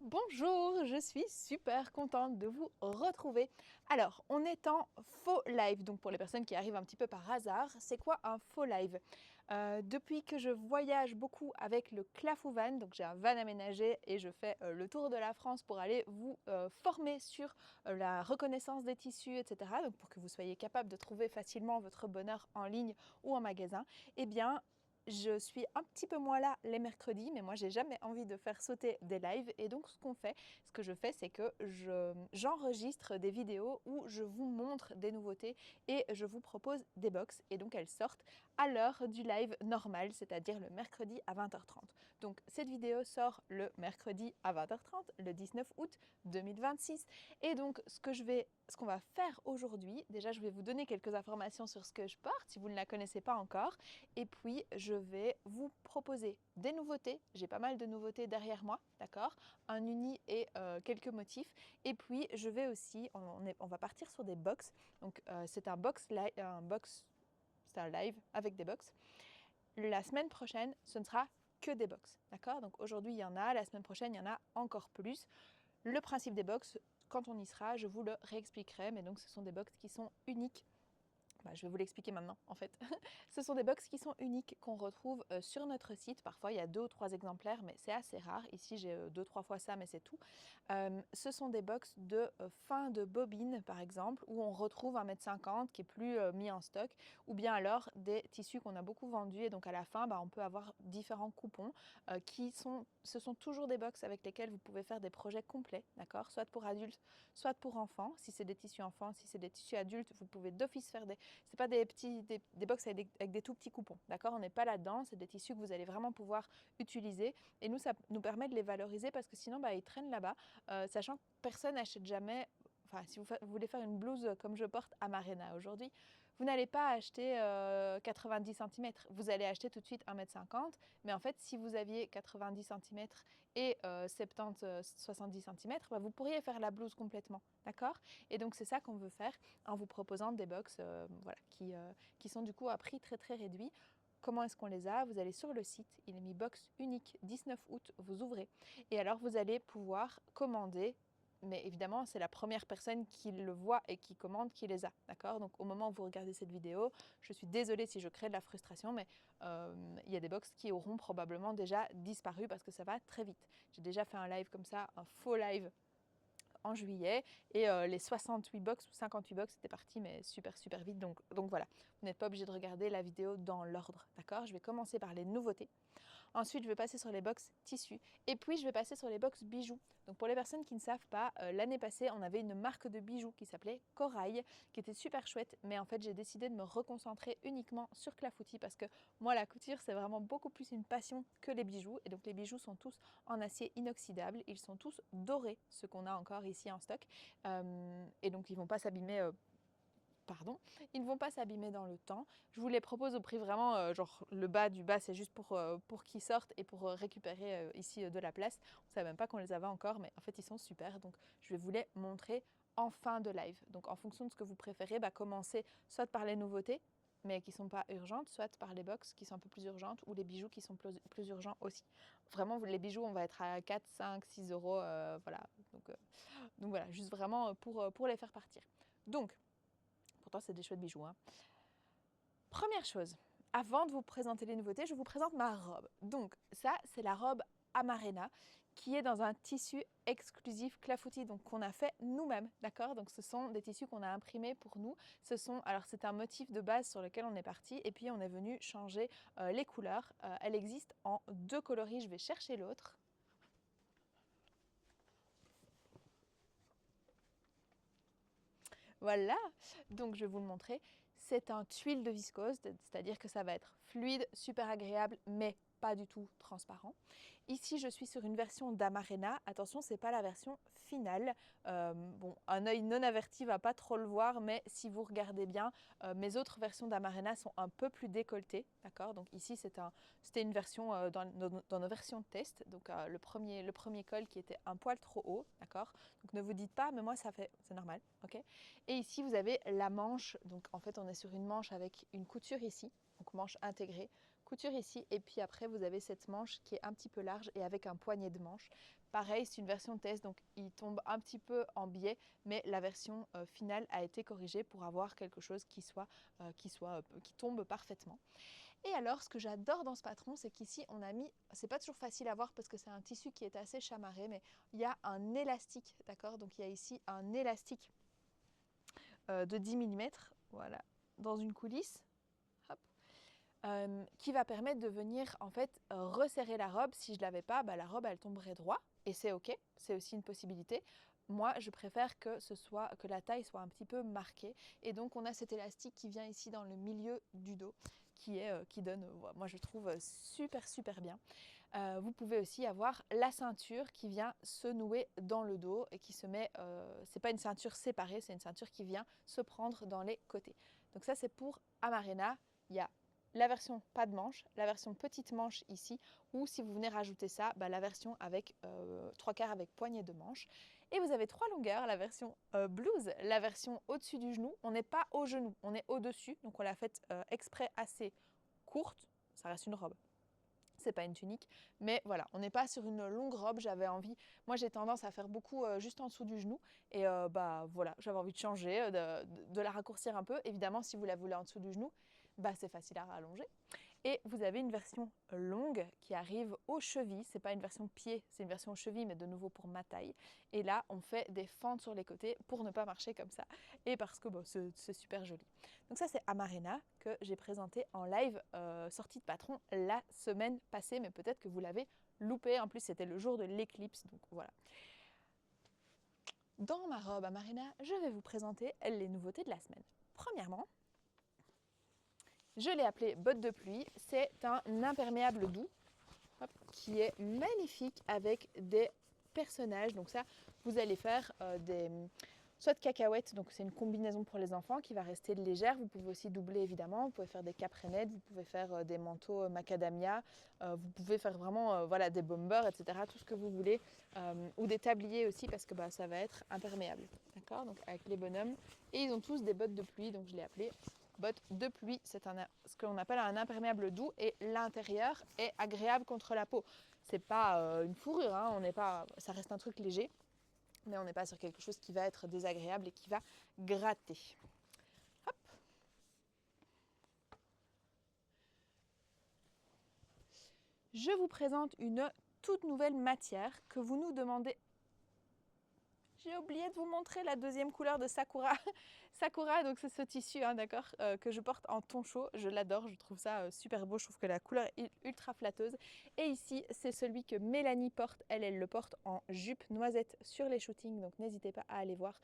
Bonjour, je suis super contente de vous retrouver. Alors, on est en faux live, donc pour les personnes qui arrivent un petit peu par hasard, c'est quoi un faux live? Depuis que je voyage beaucoup avec le Clafou Van, donc j'ai un van aménagé et je fais le tour de la France pour aller vous former sur la reconnaissance des tissus, etc. Donc pour que vous soyez capable de trouver facilement votre bonheur en ligne ou en magasin, eh bien, je suis un petit peu moins là les mercredis, mais moi j'ai jamais envie de faire sauter des lives et donc ce que je fais, c'est que j'enregistre des vidéos où je vous montre des nouveautés et je vous propose des box et donc elles sortent à l'heure du live normal, c'est-à-dire le mercredi à 20h30. Donc cette vidéo sort le mercredi à 20h30, le 19 août 2026 et donc ce qu'on va faire aujourd'hui, déjà je vais vous donner quelques informations sur ce que je porte si vous ne la connaissez pas encore. Et puis, je vais vous proposer des nouveautés. J'ai pas mal de nouveautés derrière moi, d'accord? Un uni et quelques motifs. Et puis, je vais aussi, on va partir sur des box. Donc, c'est c'est un live avec des box. La semaine prochaine, ce ne sera que des box, d'accord? Donc, aujourd'hui, il y en a. La semaine prochaine, il y en a encore plus. Le principe des box, quand on y sera, je vous le réexpliquerai. Mais donc, ce sont des box qui sont uniques. Je vais vous l'expliquer maintenant en fait. Ce sont des box qui sont uniques qu'on retrouve sur notre site. Parfois il y a 2 ou 3 exemplaires mais c'est assez rare. Ici j'ai 2-3 fois ça mais c'est tout. Ce sont des box de fin de bobine par exemple où on retrouve 1,50 m qui est plus mis en stock ou bien alors des tissus qu'on a beaucoup vendus et donc à la fin on peut avoir différents coupons ce sont toujours des box avec lesquels vous pouvez faire des projets complets, d'accord? Soit pour adultes, soit pour enfants. Si c'est des tissus enfants, si c'est des tissus adultes, vous pouvez d'office faire c'est pas des box avec des tout petits coupons, d'accord? On n'est pas là-dedans, c'est des tissus que vous allez vraiment pouvoir utiliser. Et nous, ça nous permet de les valoriser parce que sinon, ils traînent là-bas, sachant que personne n'achète jamais. Enfin, si vous voulez faire une blouse comme je porte à Marena aujourd'hui, vous n'allez pas acheter 90 cm. Vous allez acheter tout de suite 1,50 m. Mais en fait, si vous aviez 90 cm et 70 cm, vous pourriez faire la blouse complètement. D'accord? Et donc, c'est ça qu'on veut faire en vous proposant des box qui sont du coup à prix très très réduit. Comment est-ce qu'on les a? Vous allez sur le site, il est mis box unique 19 août, vous ouvrez et alors vous allez pouvoir commander. Mais évidemment, c'est la première personne qui le voit et qui commande qui les a, d'accord? Donc au moment où vous regardez cette vidéo, je suis désolée si je crée de la frustration, mais il y a des box qui auront probablement déjà disparu parce que ça va très vite. J'ai déjà fait un live comme ça, un faux live en juillet et les 68 box ou 58 box c'était parti mais super super vite donc voilà, vous n'êtes pas obligé de regarder la vidéo dans l'ordre, d'accord? Je vais commencer par les nouveautés. Ensuite, je vais passer sur les box tissus. Et puis, je vais passer sur les box bijoux. Donc, pour les personnes qui ne savent pas, l'année passée, on avait une marque de bijoux qui s'appelait Corail, qui était super chouette. Mais en fait, j'ai décidé de me reconcentrer uniquement sur Clafoutis parce que moi, la couture, c'est vraiment beaucoup plus une passion que les bijoux. Et donc, les bijoux sont tous en acier inoxydable. Ils sont tous dorés, ceux qu'on a encore ici en stock. Et donc, ils ne vont pas s'abîmer. Ils ne vont pas s'abîmer dans le temps. Je vous les propose au prix vraiment, genre le bas du bas, c'est juste pour qu'ils sortent et pour récupérer ici de la place. On ne savait même pas qu'on les avait encore, mais en fait ils sont super. Donc je vais vous les montrer en fin de live. Donc en fonction de ce que vous préférez, commencez soit par les nouveautés, mais qui ne sont pas urgentes, soit par les box qui sont un peu plus urgentes ou les bijoux qui sont plus urgents aussi. Vraiment, les bijoux, on va être à 4, 5, 6 euros. Voilà. Donc voilà, juste vraiment pour les faire partir. Donc, pourtant, c'est des chouettes bijoux. Hein. Première chose, avant de vous présenter les nouveautés, je vous présente ma robe. Donc ça, c'est la robe Amarena qui est dans un tissu exclusif clafoutis, donc qu'on a fait nous-mêmes, d'accord? Donc ce sont des tissus qu'on a imprimés pour nous. Alors c'est un motif de base sur lequel on est parti et puis on est venu changer les couleurs. Elle existe en 2 coloris, je vais chercher l'autre. Voilà, donc je vais vous le montrer. C'est un tuile de viscose, c'est-à-dire que ça va être fluide, super agréable, mais pas du tout transparent. Ici, je suis sur une version d'Amarena. Attention, c'est pas la version finale. Un œil non averti va pas trop le voir, mais si vous regardez bien, mes autres versions d'Amarena sont un peu plus décolletées, d'accord? Donc ici, c'était une version dans nos versions de test. Donc le premier col qui était un poil trop haut, d'accord? Donc ne vous dites pas, mais moi c'est normal, ok? Et ici, vous avez la manche. Donc en fait, on est sur une manche avec une couture ici, donc manche intégrée, couture ici, et puis après vous avez cette manche qui est un petit peu large et avec un poignet de manche pareil, c'est une version test, donc il tombe un petit peu en biais, mais la version finale a été corrigée pour avoir quelque chose qui tombe parfaitement. Et alors, ce que j'adore dans ce patron, c'est qu'ici, on a mis, c'est pas toujours facile à voir parce que c'est un tissu qui est assez chamarré, mais il y a un élastique, d'accord? Donc, il y a ici un élastique de 10 mm, voilà, dans une coulisse, hop, qui va permettre de venir, en fait, resserrer la robe. Si je l'avais pas, bah, la robe, elle tomberait droit, et c'est OK, c'est aussi une possibilité. Moi, je préfère que la taille soit un petit peu marquée. Et donc, on a cet élastique qui vient ici dans le milieu du dos, qui donne, moi je trouve super bien. Vous pouvez aussi avoir la ceinture qui vient se nouer dans le dos et qui se met, c'est pas une ceinture séparée, c'est une ceinture qui vient se prendre dans les côtés. Donc ça c'est pour Amarena. Il y a la version pas de manche, la version petite manche ici, ou si vous venez rajouter ça, bah, la version avec 3/4 avec poignée de manche. Et vous avez 3 longueurs, la version blouse, la version au-dessus du genou. On n'est pas au genou, on est au-dessus, donc on l'a faite exprès assez courte, ça reste une robe. C'est pas une tunique, mais voilà, on n'est pas sur une longue robe. J'avais envie, moi j'ai tendance à faire beaucoup juste en dessous du genou, et bah voilà, j'avais envie de changer, de la raccourcir un peu. Évidemment, si vous la voulez en dessous du genou, bah c'est facile à rallonger. Et vous avez une version longue qui arrive aux chevilles. C'est pas une version pied, c'est une version cheville, mais de nouveau pour ma taille. Et là, on fait des fentes sur les côtés pour ne pas marcher comme ça, et parce que bon, c'est super joli. Donc ça, c'est Amarena que j'ai présenté en live sortie de patron la semaine passée, mais peut-être que vous l'avez loupé. En plus, c'était le jour de l'éclipse, donc voilà. Dans ma robe Amarena, je vais vous présenter les nouveautés de la semaine. Premièrement, je l'ai appelé botte de pluie. C'est un imperméable doux, hop, qui est magnifique avec des personnages. Donc ça, vous allez faire soit de cacahuètes, donc c'est une combinaison pour les enfants qui va rester légère. Vous pouvez aussi doubler évidemment, vous pouvez faire des caprenettes, vous pouvez faire des manteaux macadamia, vous pouvez faire vraiment voilà, des bombers, etc. Tout ce que vous voulez, ou des tabliers aussi parce que bah, ça va être imperméable. D'accord, donc avec les bonhommes. Et ils ont tous des bottes de pluie, donc je l'ai appelé bottes de pluie. C'est ce qu'on appelle un imperméable doux, et l'intérieur est agréable contre la peau. C'est pas une fourrure, hein, ça reste un truc léger, mais on n'est pas sur quelque chose qui va être désagréable et qui va gratter. Hop. Je vous présente une toute nouvelle matière que vous nous demandez. J'ai oublié de vous montrer la deuxième couleur de Sakura. Sakura, donc c'est ce tissu, hein, d'accord, que je porte en ton chaud. Je l'adore, je trouve ça super beau. Je trouve que la couleur est ultra flatteuse. Et ici, c'est celui que Mélanie porte. Elle le porte en jupe noisette sur les shootings. Donc n'hésitez pas à aller voir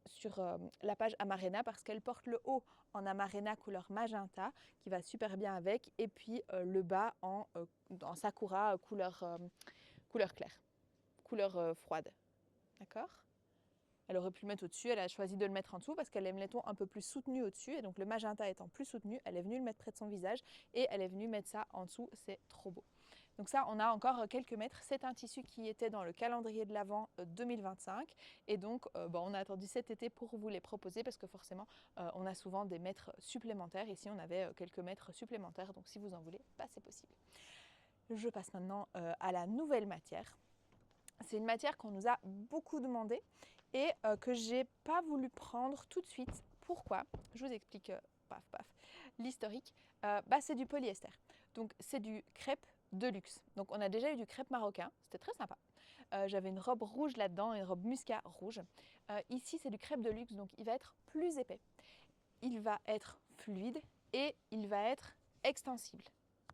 sur la page Amarena, parce qu'elle porte le haut en Amarena couleur magenta, qui va super bien avec. Et puis le bas en Sakura couleur claire, couleur froide. D'accord ? Elle aurait pu le mettre au-dessus, elle a choisi de le mettre en dessous parce qu'elle aime les tons un peu plus soutenus au-dessus. Et donc le magenta étant plus soutenu, elle est venue le mettre près de son visage et elle est venue mettre ça en dessous. C'est trop beau. Donc ça, on a encore quelques mètres. C'est un tissu qui était dans le calendrier de l'Avent 2025. Et donc, on a attendu cet été pour vous les proposer parce que forcément, on a souvent des mètres supplémentaires. Ici, on avait quelques mètres supplémentaires. Donc si vous en voulez, c'est possible. Je passe maintenant à la nouvelle matière. C'est une matière qu'on nous a beaucoup demandé et que j'ai pas voulu prendre tout de suite. Pourquoi ? Je vous explique l'historique. C'est du polyester. Donc c'est du crêpe de luxe. Donc on a déjà eu du crêpe marocain, c'était très sympa. J'avais une robe rouge là-dedans, une robe muscat rouge. Ici c'est du crêpe de luxe, donc il va être plus épais. Il va être fluide et il va être extensible.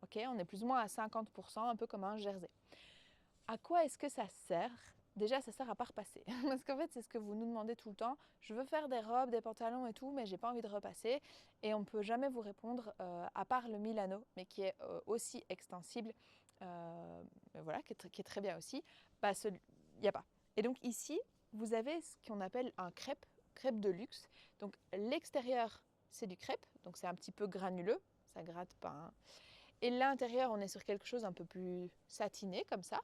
Okay, on est plus ou moins à 50%, un peu comme un jersey. À quoi est-ce que ça sert ? Déjà, ça sert à pas repasser. Parce qu'en fait, c'est ce que vous nous demandez tout le temps. Je veux faire des robes, des pantalons et tout, mais j'ai pas envie de repasser. Et on ne peut jamais vous répondre, à part le Milano, mais qui est aussi extensible, voilà, qui est très bien aussi. Il n'y a pas. Et donc ici, vous avez ce qu'on appelle un crêpe de luxe. Donc l'extérieur, c'est du crêpe, donc c'est un petit peu granuleux, ça gratte pas. Hein. Et l'intérieur, on est sur quelque chose un peu plus satiné, comme ça.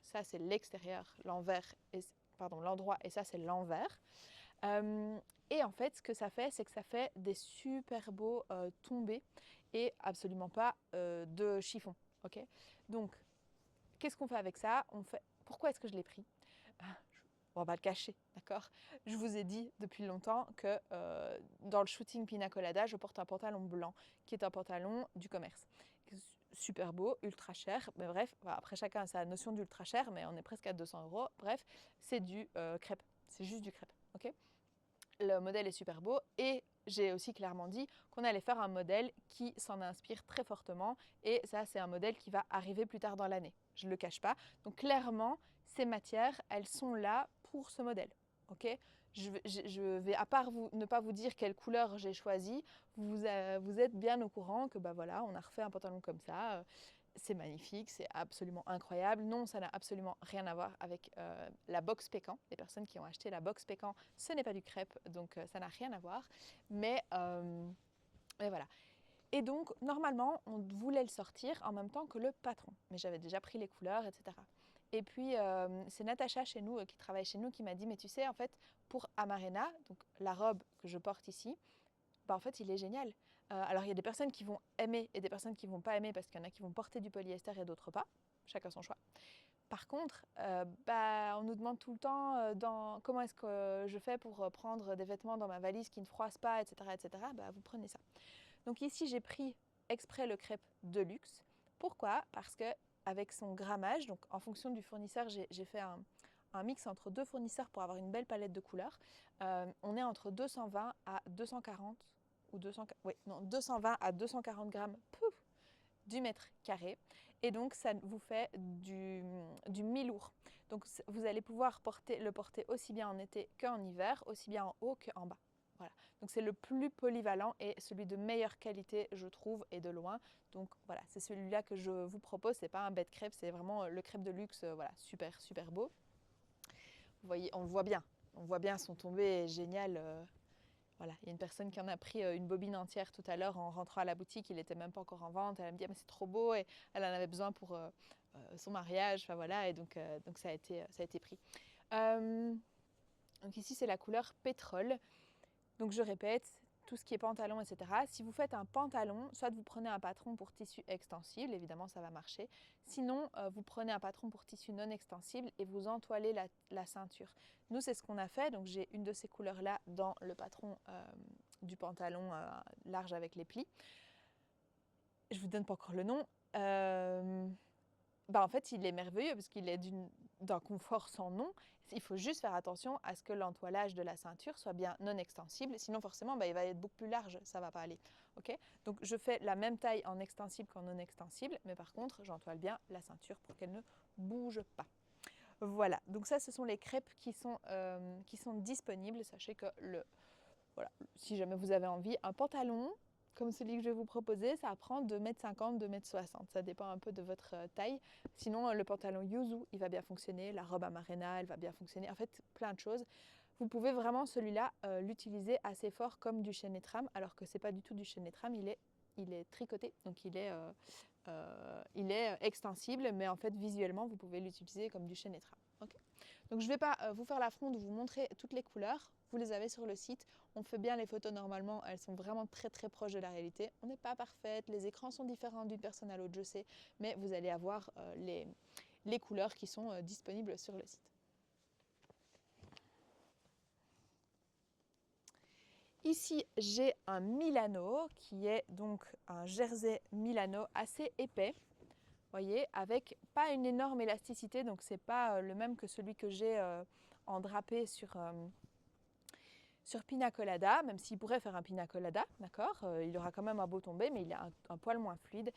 Ça, c'est l'extérieur, l'endroit, et ça, c'est l'envers. Et en fait, ce que ça fait, c'est que ça fait des super beaux tombés et absolument pas de chiffon. Okay, donc, qu'est-ce qu'on fait avec ça ? pourquoi est-ce que je l'ai pris? On va le cacher, d'accord? Je vous ai dit depuis longtemps que dans le shooting Pina Colada, je porte un pantalon blanc, qui est un pantalon du commerce. Super beau, ultra cher, mais bref, après chacun a sa notion d'ultra cher, mais on est presque à 200 €. Bref, c'est du crêpe, c'est juste du crêpe, ok? Le modèle est super beau et j'ai aussi clairement dit qu'on allait faire un modèle qui s'en inspire très fortement et ça c'est un modèle qui va arriver plus tard dans l'année, je ne le cache pas. Donc clairement, ces matières, elles sont là pour ce modèle, ok? Je vais, à part ne pas vous dire quelle couleur j'ai choisi, vous êtes bien au courant que bah voilà, on a refait un pantalon comme ça. C'est magnifique, c'est absolument incroyable. Non, ça n'a absolument rien à voir avec la box Pécan. Les personnes qui ont acheté la box Pécan, ce n'est pas du crêpe, donc ça n'a rien à voir. Mais voilà. Et donc, normalement, on voulait le sortir en même temps que le patron. Mais j'avais déjà pris les couleurs, etc. Et puis, c'est Natacha chez nous, qui travaille chez nous, qui m'a dit, mais tu sais, en fait, pour Amarena, donc la robe que je porte ici, bah, en fait, il est génial. Alors, il y a des personnes qui vont aimer et des personnes qui ne vont pas aimer parce qu'il y en a qui vont porter du polyester et d'autres pas. Chacun son choix. Par contre, bah, on nous demande tout le temps comment est-ce que je fais pour prendre des vêtements dans ma valise qui ne froissent pas, etc. etc. Bah, vous prenez ça. Donc ici, j'ai pris exprès le crêpe de luxe. Pourquoi? Parce que avec son grammage, donc en fonction du fournisseur, j'ai fait un mix entre deux fournisseurs pour avoir une belle palette de couleurs. On est entre 220 à 240 ou 220 à 240 grammes du mètre carré. Et donc, ça vous fait du mi-lourd. Donc, vous allez pouvoir le porter aussi bien en été qu'en hiver, aussi bien en haut qu'en bas. Voilà. Donc, c'est le plus polyvalent et celui de meilleure qualité, je trouve, et de loin. Donc, voilà, c'est celui-là que je vous propose. C'est pas un bête crêpe, c'est vraiment le crêpe de luxe, voilà, super, super beau. Vous voyez, on le voit bien. On voit bien son tombé génial. Voilà, il y a une personne qui en a pris une bobine entière tout à l'heure en rentrant à la boutique, il n'était même pas encore en vente. Elle me dit ah, mais c'est trop beau et elle en avait besoin pour son mariage. Enfin voilà, et donc ça a été pris. Donc ici c'est la couleur pétrole. Donc je répète, tout ce qui est pantalon, etc. Si vous faites un pantalon, soit vous prenez un patron pour tissu extensible, évidemment ça va marcher. Sinon, vous prenez un patron pour tissu non extensible et vous entoilez la ceinture. Nous, c'est ce qu'on a fait. Donc j'ai une de ces couleurs-là dans le patron du pantalon large avec les plis. Je ne vous donne pas encore le nom. Bah en fait, il est merveilleux parce qu'il est d'un confort sans nom. Il faut juste faire attention à ce que l'entoilage de la ceinture soit bien non extensible. Sinon, forcément, bah, il va être beaucoup plus large. Ça ne va pas aller. Okay, donc, je fais la même taille en extensible qu'en non extensible. Mais par contre, j'entoile bien la ceinture pour qu'elle ne bouge pas. Voilà. Donc ça, ce sont les crêpes qui sont disponibles. Sachez que voilà, si jamais vous avez envie, un pantalon comme celui que je vais vous proposer, ça prend 2,50 m, 2,60 m. Ça dépend un peu de votre taille. Sinon, le pantalon Yuzu, il va bien fonctionner. La robe Amarena, elle va bien fonctionner. En fait, plein de choses. Vous pouvez vraiment celui-là l'utiliser assez fort comme du chaîné tram, alors que c'est pas du tout du chaîné tram. Il est tricoté, donc il est extensible, mais en fait, visuellement, vous pouvez l'utiliser comme du chaîné tram. Okay, donc je ne vais pas vous faire l'affront de vous montrer toutes les couleurs. Vous les avez sur le site. On fait bien les photos normalement. Elles sont vraiment très très proches de la réalité. On n'est pas parfaite. Les écrans sont différents d'une personne à l'autre, je sais. Mais vous allez avoir les couleurs qui sont disponibles sur le site. Ici, j'ai un Milano qui est donc un jersey Milano assez épais. Voyez, avec pas une énorme élasticité, donc c'est pas le même que celui que j'ai en drapé sur Pina Colada, même s'il pourrait faire un Pina Colada, d'accord, il aura quand même un beau tombé, mais il est un poil moins fluide.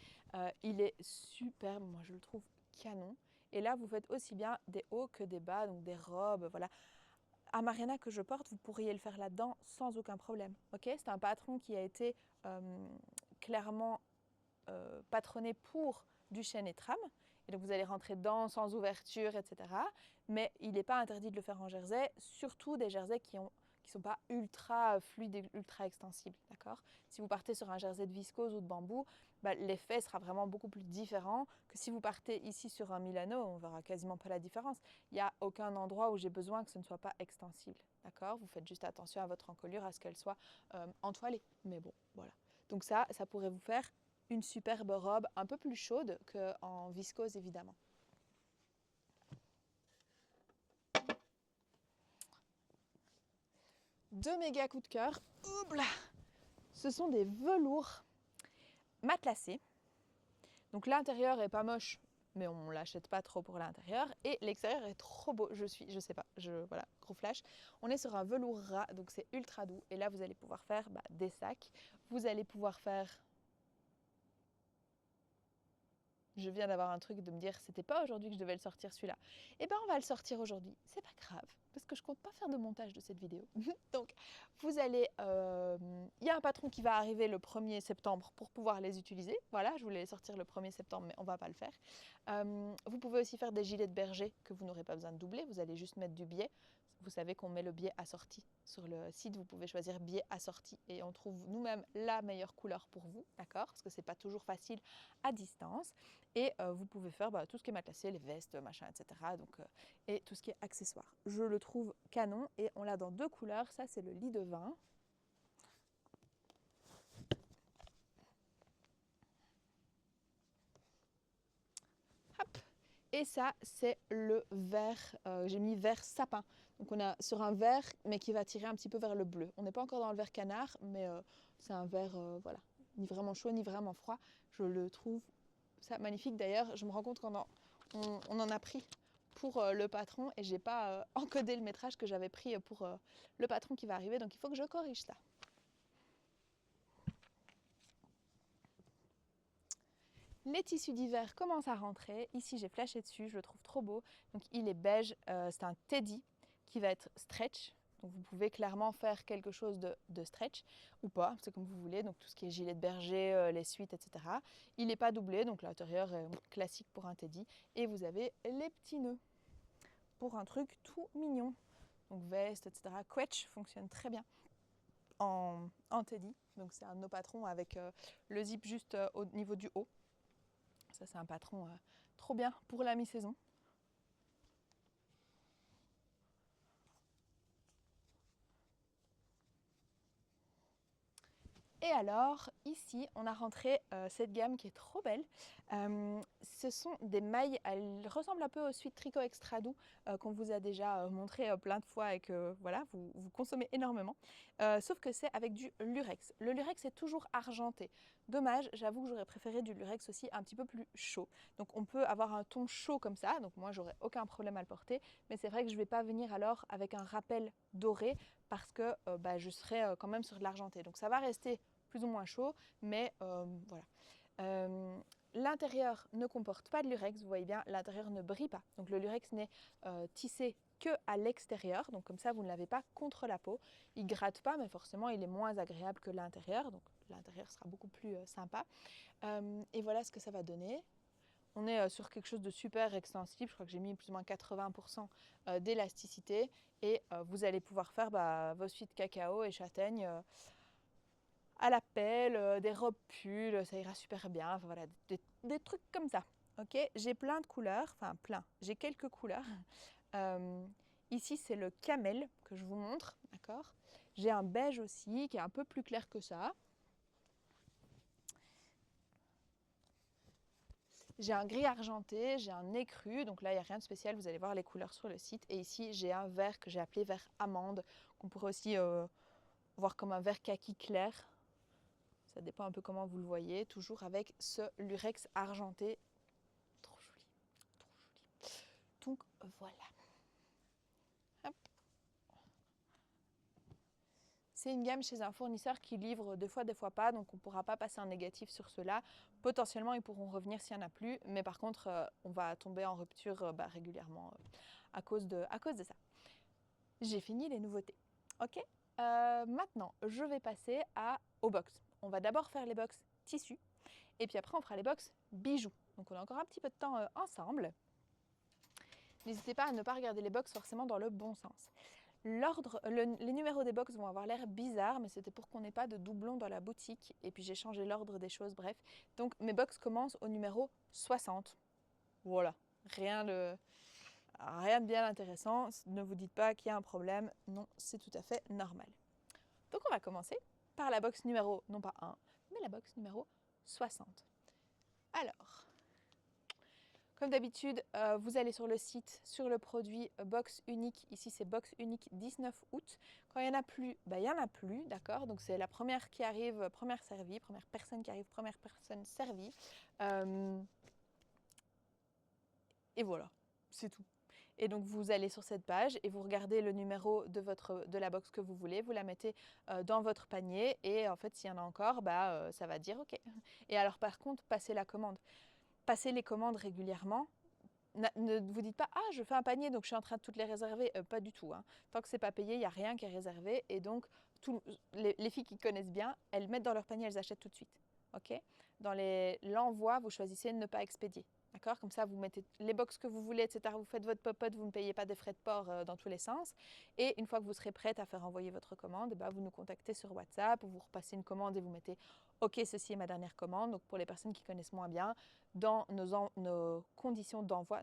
Il est superbe, moi je le trouve canon. Et là, vous faites aussi bien des hauts que des bas, donc des robes, voilà. Amarena que je porte, vous pourriez le faire là-dedans sans aucun problème. Okay, c'est un patron qui a été clairement patronné pour du chêne et tram. Et donc vous allez rentrer dedans sans ouverture, etc. Mais il n'est pas interdit de le faire en jersey, surtout des jerseys qui ne sont pas ultra fluides et ultra extensibles. D'accord, si vous partez sur un jersey de viscose ou de bambou, bah, l'effet sera vraiment beaucoup plus différent que si vous partez ici sur un Milano, on ne verra quasiment pas la différence. Il n'y a aucun endroit où j'ai besoin que ce ne soit pas extensible. D'accord, vous faites juste attention à votre encolure, à ce qu'elle soit entoilée. Mais bon, voilà. Donc ça pourrait vous faire une superbe robe un peu plus chaude qu'en viscose évidemment. deux méga coups de cœur. Oups là. Ce sont des velours matelassés. Donc l'intérieur est pas moche, mais on ne l'achète pas trop pour l'intérieur. Et l'extérieur est trop beau. Je sais pas, voilà, gros flash. On est sur un velours ras, donc c'est ultra doux. Et là, vous allez pouvoir faire des sacs. Vous allez pouvoir faire... Je viens d'avoir un truc de me dire, c'était pas aujourd'hui que je devais le sortir celui-là. Eh ben on va le sortir aujourd'hui, c'est pas grave, parce que je compte pas faire de montage de cette vidéo. Donc vous allez, il y a un patron qui va arriver le 1er septembre pour pouvoir les utiliser. Voilà, je voulais les sortir le 1er septembre, mais on va pas le faire. Vous pouvez aussi faire des gilets de berger que vous n'aurez pas besoin de doubler, vous allez juste mettre du biais. Vous savez qu'on met le biais assorti sur le site, vous pouvez choisir biais assorti et on trouve nous-mêmes la meilleure couleur pour vous, d'accord? Parce que c'est pas toujours facile à distance. Et vous pouvez faire tout ce qui est matelassé, les vestes, machin, etc. Donc, et tout ce qui est accessoire. Je le trouve canon et on l'a dans deux couleurs. Ça, c'est le lit de vin. Hop. Et ça, c'est le vert. J'ai mis vert sapin. Donc, on a sur un vert, mais qui va tirer un petit peu vers le bleu. On n'est pas encore dans le vert canard, mais c'est un vert, voilà, ni vraiment chaud, ni vraiment froid. Je le trouve ça magnifique. D'ailleurs, je me rends compte qu'on en a pris pour le patron et j'ai pas encodé le métrage que j'avais pris pour le patron qui va arriver, donc il faut que je corrige ça. Les tissus d'hiver commencent à rentrer. Ici, j'ai flashé dessus, je le trouve trop beau. Donc il est beige, c'est un teddy qui va être stretch. Donc vous pouvez clairement faire quelque chose de stretch ou pas, c'est comme vous voulez. Donc tout ce qui est gilet de berger, les suites, etc. Il n'est pas doublé, donc l'intérieur est classique pour un teddy. Et vous avez les petits nœuds pour un truc tout mignon. Donc veste, etc. Quetch fonctionne très bien en teddy. Donc c'est un de nos patrons avec le zip juste au niveau du haut. Ça c'est un patron trop bien pour la mi-saison. Et alors, ici, on a rentré cette gamme qui est trop belle. Ce sont des mailles, elles ressemblent un peu aux suites Tricot Extra Doux qu'on vous a déjà montré plein de fois et que voilà, vous consommez énormément. Sauf que c'est avec du lurex. Le lurex est toujours argenté. Dommage, j'avoue que j'aurais préféré du lurex aussi un petit peu plus chaud. Donc on peut avoir un ton chaud comme ça, donc moi j'aurais aucun problème à le porter. Mais c'est vrai que je ne vais pas venir alors avec un rappel doré parce que je serai quand même sur de l'argenté. Donc ça va rester plus ou moins chaud, mais voilà. L'intérieur ne comporte pas de lurex, vous voyez bien, l'intérieur ne brille pas. Donc le lurex n'est tissé que à l'extérieur, donc comme ça vous ne l'avez pas contre la peau. Il gratte pas, mais forcément il est moins agréable que l'intérieur, donc l'intérieur sera beaucoup plus sympa. Et voilà ce que ça va donner. On est sur quelque chose de super extensible, je crois que j'ai mis plus ou moins 80% d'élasticité et vous allez pouvoir faire vos suites cacao et châtaigne à la pelle, des robes pulls, ça ira super bien, enfin, voilà, des trucs comme ça. Ok, j'ai plein de couleurs, enfin plein, j'ai quelques couleurs. Ici c'est le camel que je vous montre, d'accord. J'ai un beige aussi qui est un peu plus clair que ça. J'ai un gris argenté, j'ai un écru, donc là il n'y a rien de spécial, vous allez voir les couleurs sur le site. Et ici j'ai un vert que j'ai appelé vert amande, qu'on pourrait aussi voir comme un vert kaki clair. Ça dépend un peu comment vous le voyez, toujours avec ce lurex argenté. Trop joli, trop joli. Donc voilà. Hop. C'est une gamme chez un fournisseur qui livre des fois pas, donc on ne pourra pas passer un négatif sur cela. Potentiellement, ils pourront revenir s'il n'y en a plus, mais par contre, on va tomber en rupture régulièrement à cause de ça. J'ai fini les nouveautés. Ok, maintenant, je vais passer aux box. On va d'abord faire les box tissus, et puis après, on fera les box bijoux. Donc, on a encore un petit peu de temps ensemble. N'hésitez pas à ne pas regarder les box forcément dans le bon sens. Les numéros des box vont avoir l'air bizarres, mais c'était pour qu'on n'ait pas de doublons dans la boutique. Et puis j'ai changé l'ordre des choses, bref. Donc mes box commencent au numéro 60. Voilà, rien de bien intéressant. Ne vous dites pas qu'il y a un problème. Non, c'est tout à fait normal. Donc on va commencer par la box numéro, non pas 1, mais la box numéro 60. Alors, Comme d'habitude, vous allez sur le site, sur le produit box unique. Ici, c'est box unique 19 août. Quand il n'y en a plus, il n'y en a plus, d'accord? Donc, c'est la première qui arrive, première servie, première personne qui arrive, première personne servie. Et voilà, c'est tout. Et donc, vous allez sur cette page et vous regardez le numéro de la box que vous voulez. Vous la mettez dans votre panier et en fait, s'il y en a encore, ça va dire OK. Et alors, par contre, passez la commande. Passez les commandes régulièrement. Ne vous dites pas « Ah, je fais un panier, donc je suis en train de toutes les réserver ». Pas du tout. Hein. Tant que ce n'est pas payé, il n'y a rien qui est réservé. Et donc, les filles qui connaissent bien, elles mettent dans leur panier, elles achètent tout de suite. OK. Dans l'envoi, vous choisissez de ne pas expédier. D'accord? Comme ça, vous mettez les box que vous voulez, etc. Vous faites votre popote, vous ne payez pas des frais de port dans tous les sens. Et une fois que vous serez prête à faire envoyer votre commande, vous nous contactez sur WhatsApp, vous repassez une commande et vous mettez « OK, ceci est ma dernière commande ». Donc, pour les personnes qui connaissent moins bien, dans nos conditions d'envoi,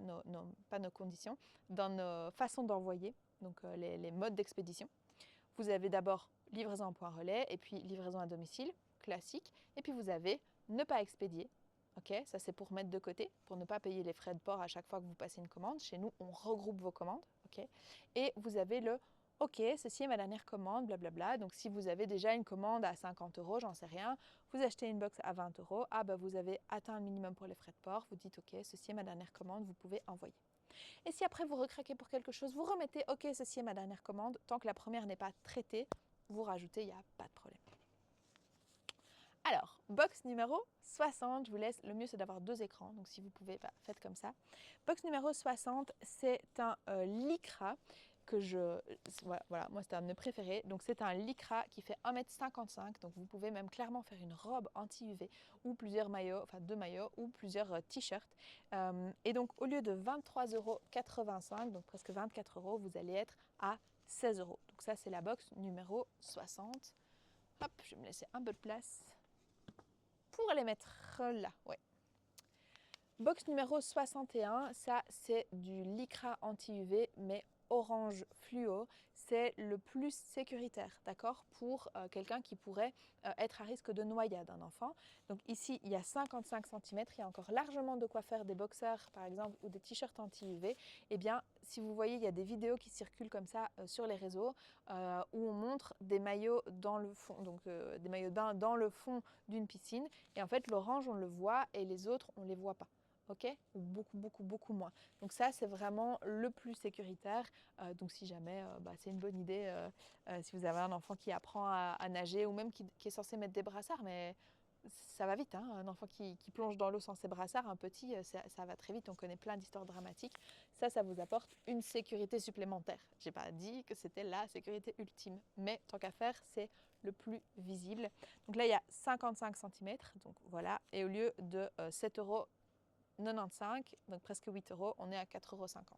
pas nos conditions, dans nos façons d'envoyer, donc les modes d'expédition, vous avez d'abord livraison en point relais et puis livraison à domicile, classique. Et puis vous avez ne pas expédier. Okay, ça c'est pour mettre de côté, pour ne pas payer les frais de port à chaque fois que vous passez une commande. Chez nous, on regroupe vos commandes. Okay. Et vous avez le OK, ceci est ma dernière commande, blablabla. Donc si vous avez déjà une commande à 50 €, j'en sais rien, vous achetez une box à 20 €, vous avez atteint le minimum pour les frais de port, vous dites OK, ceci est ma dernière commande, vous pouvez envoyer. Et si après vous recraquez pour quelque chose, vous remettez OK, ceci est ma dernière commande, tant que la première n'est pas traitée, vous rajoutez, il n'y a pas de problème. Alors, box numéro 60, je vous laisse, le mieux c'est d'avoir 2 écrans, donc si vous pouvez, faites comme ça. Box numéro 60, c'est un lycra que voilà, moi c'est un de mes préférés. Donc c'est un lycra qui fait 1,55 m, donc vous pouvez même clairement faire une robe anti-UV ou plusieurs maillots, enfin 2 maillots ou plusieurs t-shirts. Et donc au lieu de 23,85 €, donc presque 24 €, vous allez être à 16 €. Donc ça c'est la box numéro 60. Hop, je vais me laisser un peu de place pour les mettre là, ouais. Box numéro 61, ça c'est du lycra anti-UV, mais orange fluo. C'est le plus sécuritaire, d'accord, pour quelqu'un qui pourrait être à risque de noyade d'un enfant. Donc ici, il y a 55 cm, il y a encore largement de quoi faire des boxers, par exemple, ou des t-shirts anti-UV. Eh bien, si vous voyez, il y a des vidéos qui circulent comme ça sur les réseaux où on montre des maillots dans le fond, donc des maillots de bain dans le fond d'une piscine. Et en fait, l'orange, on le voit et les autres, on ne les voit pas. OK? Ou beaucoup moins. Donc ça, c'est vraiment le plus sécuritaire. Donc si jamais, c'est une bonne idée si vous avez un enfant qui apprend à nager ou même qui est censé mettre des brassards, mais ça va vite. Hein, un enfant qui plonge dans l'eau sans ses brassards, un petit, ça va très vite. On connaît plein d'histoires dramatiques. Ça vous apporte une sécurité supplémentaire. Je n'ai pas dit que c'était la sécurité ultime, mais tant qu'à faire, c'est le plus visible. Donc là, il y a 55 cm, donc voilà. Et au lieu de 7,95 €, donc presque 8 €, on est à 4,50 €.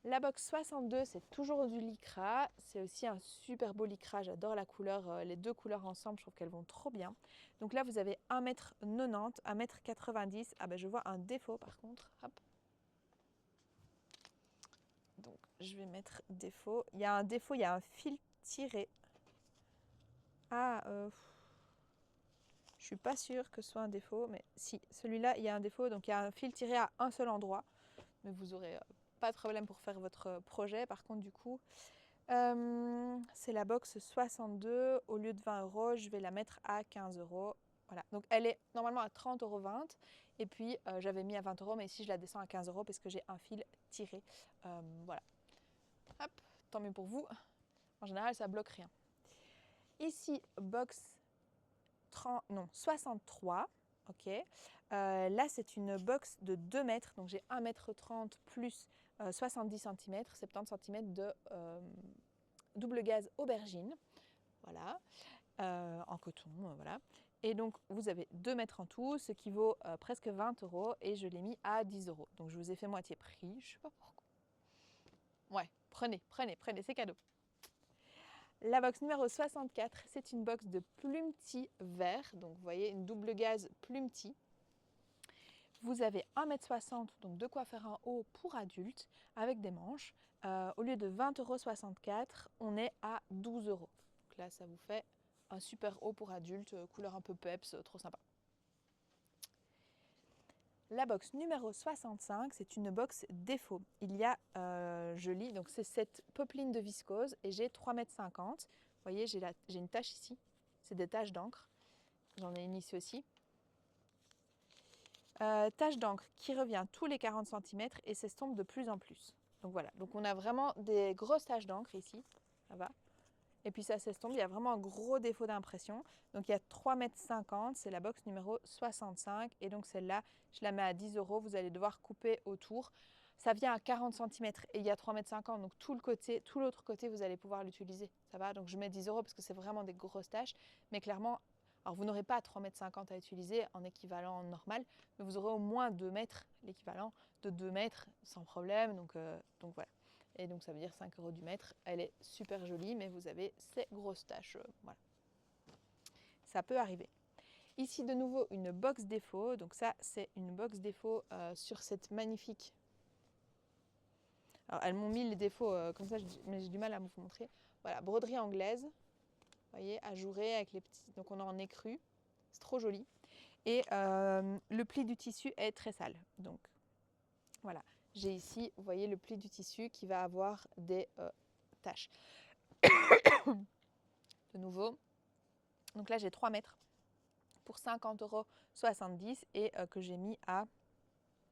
La box 62, c'est toujours du lycra. C'est aussi un super beau lycra. J'adore la couleur, les deux couleurs ensemble, je trouve qu'elles vont trop bien. Donc là, vous avez 1,90 m, 1,90 m. Je vois un défaut par contre. Hop. Donc je vais mettre défaut. Il y a un défaut, il y a un fil tiré. Ah, je suis pas sûre que ce soit un défaut, mais si, celui-là, il y a un défaut. Donc il y a un fil tiré à un seul endroit. Mais vous aurez pas de problème pour faire votre projet. Par contre, du coup, c'est la box 62. Au lieu de 20 €, je vais la mettre à 15 €. Voilà. Donc elle est normalement à 30,20 €. Et puis j'avais mis à 20 €, mais ici je la descends à 15 € parce que j'ai un fil tiré. Voilà. Hop, tant mieux pour vous. En général, ça bloque rien. Ici, box 63. Ok. Là, c'est une box de 2 mètres. Donc j'ai 1,30 m plus 70 cm, 70 cm de double gaze aubergine. Voilà. En coton, voilà. Et donc, vous avez 2 mètres en tout, ce qui vaut presque 20 € et je l'ai mis à 10 €. Donc, je vous ai fait moitié prix. Je sais pas pourquoi. Ouais, prenez, c'est cadeau. La box numéro 64, c'est une box de Plumty vert. Donc, vous voyez, une double gaze Plumty. Vous avez 1,60 m, donc de quoi faire un haut pour adultes avec des manches. Au lieu de 20,64 €, on est à 12 €. Donc là, ça vous fait un super haut pour adultes, couleur un peu peps, trop sympa. La box numéro 65, c'est une box défaut. Il y a, je lis, donc c'est cette popeline de viscose et j'ai 3,50 m. Vous voyez, j'ai une tache ici. C'est des taches d'encre. J'en ai une ici aussi. Tache d'encre qui revient tous les 40 cm et s'estompe de plus en plus. Donc voilà, donc on a vraiment des grosses taches d'encre ici. Ça va. Et puis ça s'estompe, il y a vraiment un gros défaut d'impression. Donc il y a 3,50 m, c'est la box numéro 65. Et donc celle-là, je la mets à 10 €, vous allez devoir couper autour. Ça vient à 40 cm et il y a 3,50 m, donc tout l'autre côté, vous allez pouvoir l'utiliser. Ça va, donc je mets 10 € parce que c'est vraiment des grosses tâches. Mais clairement, alors vous n'aurez pas 3,50 m à utiliser en équivalent normal, mais vous aurez au moins 2 mètres, l'équivalent de 2 mètres sans problème. Donc voilà. Et donc ça veut dire 5 € du mètre. Elle est super jolie, mais vous avez ces grosses taches. Voilà. Ça peut arriver. Ici de nouveau une box défaut. Donc ça c'est une box défaut sur cette magnifique. Alors elles m'ont mis les défauts comme ça, mais j'ai du mal à vous montrer. Voilà, broderie anglaise. Vous voyez, ajourée avec les petits. Donc on en écru. C'est trop joli. Et le pli du tissu est très sale. Donc voilà. J'ai ici, vous voyez, le pli du tissu qui va avoir des taches. De nouveau. Donc là, j'ai 3 mètres pour 50,70 € et que j'ai mis à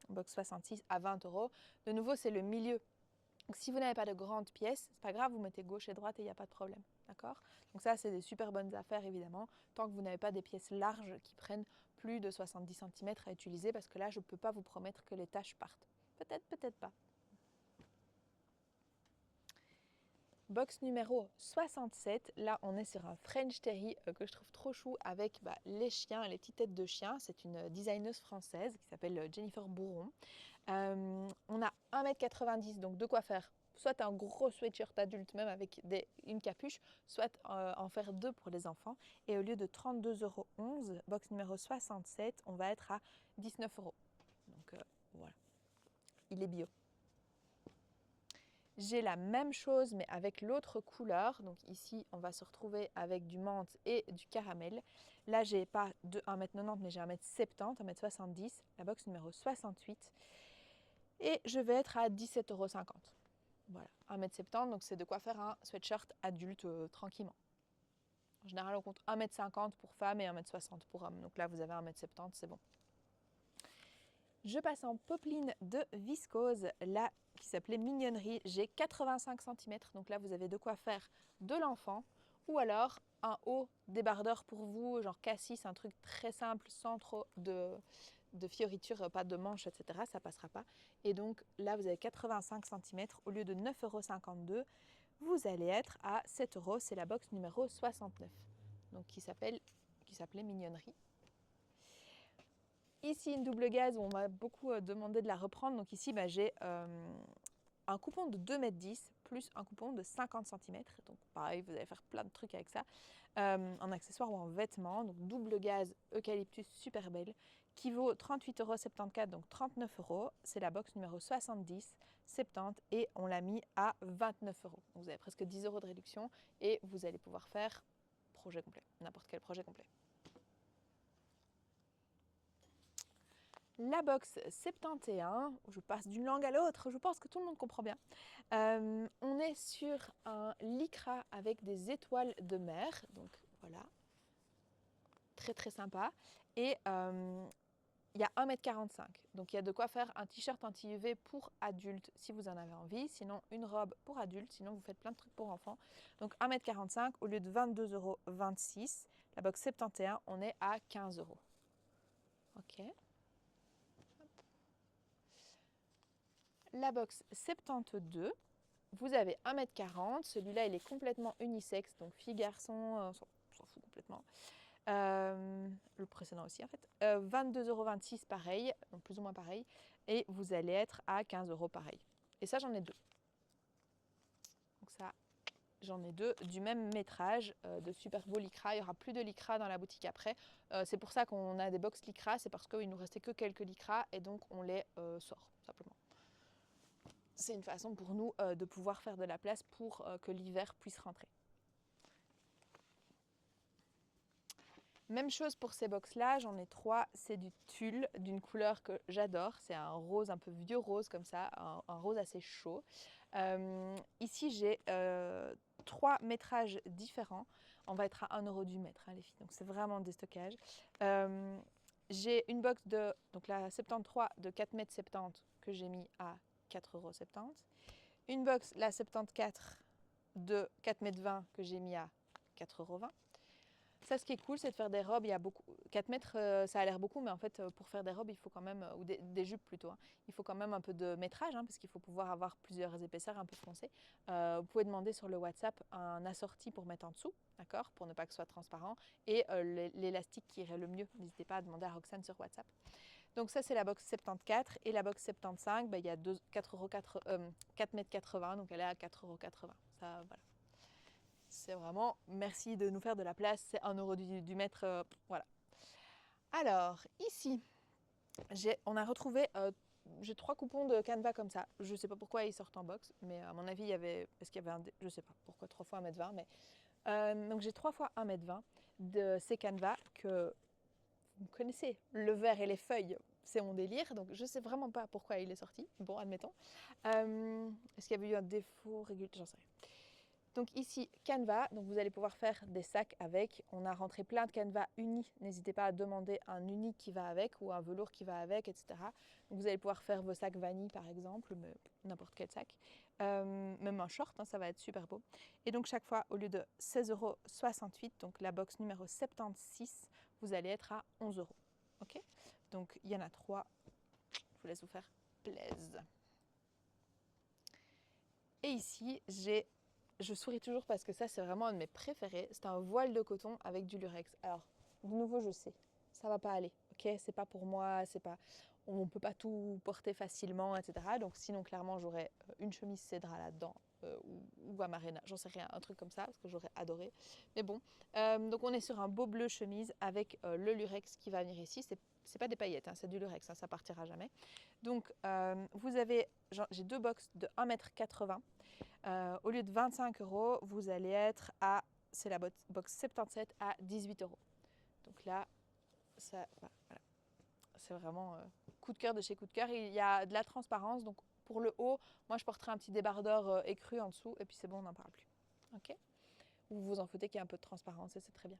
box 66 à 20 €. De nouveau, c'est le milieu. Donc si vous n'avez pas de grandes pièces, c'est pas grave, vous mettez gauche et droite et il n'y a pas de problème. D'accord? Donc ça, c'est des super bonnes affaires, évidemment, tant que vous n'avez pas des pièces larges qui prennent plus de 70 cm à utiliser, parce que là, je ne peux pas vous promettre que les taches partent. Peut-être, peut-être pas. Box numéro 67, là on est sur un French Terry que je trouve trop chou avec les chiens et les petites têtes de chiens. C'est une designeuse française qui s'appelle Jennifer Bourron. On a 1,90 m, donc de quoi faire soit un gros sweatshirt adulte même avec une capuche, soit en faire deux pour les enfants. Et au lieu de 32,11 €, box numéro 67, on va être à 19 €. Donc voilà, il est bio. J'ai la même chose mais avec l'autre couleur. Donc ici, on va se retrouver avec du menthe et du caramel. Là, j'ai pas de 1,90 m mais j'ai 1,70 m, 1,70 m, la box numéro 68. Et je vais être à 17,50 €. Voilà, 1,70 m, donc c'est de quoi faire un sweatshirt adulte tranquillement. En général, on compte 1,50 m pour femmes et 1,60 m pour hommes. Donc là, vous avez 1,70 m, c'est bon. Je passe en popeline de viscose, là qui s'appelait Mignonnerie. J'ai 85 cm, donc là vous avez de quoi faire de l'enfant ou alors un haut débardeur pour vous, genre cassis, un truc très simple sans trop de fioritures, pas de manches, etc. Ça passera pas. Et donc là vous avez 85 cm au lieu de 9,52 €. Vous allez être à 7 €. C'est la box numéro 69, donc qui s'appelait Mignonnerie. Ici, une double gaze où on m'a beaucoup demandé de la reprendre. Donc ici, j'ai un coupon de 2,10 m plus un coupon de 50 cm. Donc pareil, vous allez faire plein de trucs avec ça. En accessoire ou en vêtements. Donc double gaze eucalyptus super belle qui vaut 38,74 €, donc 39 €. C'est la box numéro 70, 70 et on l'a mis à 29 €. Donc vous avez presque 10 € de réduction et vous allez pouvoir faire projet complet, n'importe quel projet complet. La box 71, où je passe d'une langue à l'autre, je pense que tout le monde comprend bien. On est sur un lycra avec des étoiles de mer, donc voilà, très très sympa. Et il y a 1,45 m, donc il y a de quoi faire un t-shirt anti-UV pour adultes si vous en avez envie, sinon une robe pour adultes, sinon vous faites plein de trucs pour enfants. Donc 1,45 m au lieu de 22,26 €, la box 71, on est à 15 €. Ok. La box 72, vous avez 1,40 m, celui-là il est complètement unisexe, donc fille-garçon, on s'en fout complètement. Le précédent aussi en fait. 22,26 € pareil, donc plus ou moins pareil, et vous allez être à 15 € pareil. Et ça j'en ai deux. Donc ça, j'en ai deux du même métrage, de super beau lycra. Il n'y aura plus de lycra dans la boutique après. C'est pour ça qu'on a des box lycra, c'est parce qu'il nous restait que quelques lycra et donc on les sort simplement. C'est une façon pour nous de pouvoir faire de la place pour que l'hiver puisse rentrer. Même chose pour ces box-là, j'en ai 3. C'est du tulle d'une couleur que j'adore. C'est un rose, un peu vieux rose comme ça, un rose assez chaud. Ici, j'ai 3 métrages différents. On va être à 1 € du mètre, hein, les filles. Donc, c'est vraiment des stockages. J'ai une box de, donc la 73 de 4,70 m que j'ai mis à 4,70 €. Une box, la 74 de 4,20 m que j'ai mis à 4,20 €. Ça, ce qui est cool, c'est de faire des robes. Il y a beaucoup, 4 mètres, ça a l'air beaucoup, mais en fait, pour faire des robes, il faut quand même, ou des jupes plutôt, hein, il faut quand même un peu de métrage, hein, parce qu'il faut pouvoir avoir plusieurs épaisseurs un peu foncées. Vous pouvez demander sur le WhatsApp un assorti pour mettre en dessous, d'accord, pour ne pas que ce soit transparent, et l'élastique qui irait le mieux. N'hésitez pas à demander à Roxane sur WhatsApp. Donc ça, c'est la box 74, et la box 75, il y a 4,80 m, donc elle est à 4,80 €. Ça, voilà. C'est vraiment, merci de nous faire de la place, c'est 1 € du mètre, voilà. Alors, ici, on a retrouvé, j'ai 3 coupons de Canva comme ça. Je ne sais pas pourquoi ils sortent en box, mais à mon avis, il y avait, parce qu'il y avait je ne sais pas pourquoi 3 fois 1,20 m, mais donc j'ai 3 fois 1,20 m de ces Canva que vous connaissez, le vert et les feuilles, c'est mon délire, donc je ne sais vraiment pas pourquoi il est sorti, bon, admettons. Est-ce qu'il y avait eu un défaut régulier? J'en sais rien. Donc ici, Canva, donc vous allez pouvoir faire des sacs avec. On a rentré plein de Canva unis. N'hésitez pas à demander un uni qui va avec ou un velours qui va avec, etc. Donc vous allez pouvoir faire vos sacs vanille par exemple, mais n'importe quel sac. Même un short, hein, ça va être super beau. Et donc chaque fois, au lieu de 16,68 €, donc la box numéro 76, vous allez être à 11 €. Ok? Donc il y en a 3. Je vous laisse vous faire plaisir. Et ici, je souris toujours parce que ça, c'est vraiment un de mes préférés. C'est un voile de coton avec du lurex. Alors, de nouveau, je sais, ça va pas aller. Ok, c'est pas pour moi, c'est pas, on peut pas tout porter facilement, etc. Donc, sinon, clairement, j'aurais une chemise Cédra là-dedans ou Amarena, j'en sais rien, un truc comme ça parce que j'aurais adoré. Mais bon, donc on est sur un beau bleu chemise avec le lurex qui va venir ici. C'est pas des paillettes, hein, c'est du lurex, hein, ça partira jamais. Donc, vous avez, j'ai 2 box de 1,80 m. Au lieu de 25 €, vous allez être à, c'est la box 77 à 18 €. Donc là, ça, voilà. C'est vraiment coup de cœur de chez coup de cœur. Il y a de la transparence, donc pour le haut, moi je porterai un petit débardeur écru en dessous, et puis c'est bon, on n'en parle plus. Ok? Vous vous en foutez qu'il y a un peu de transparence, et c'est très bien.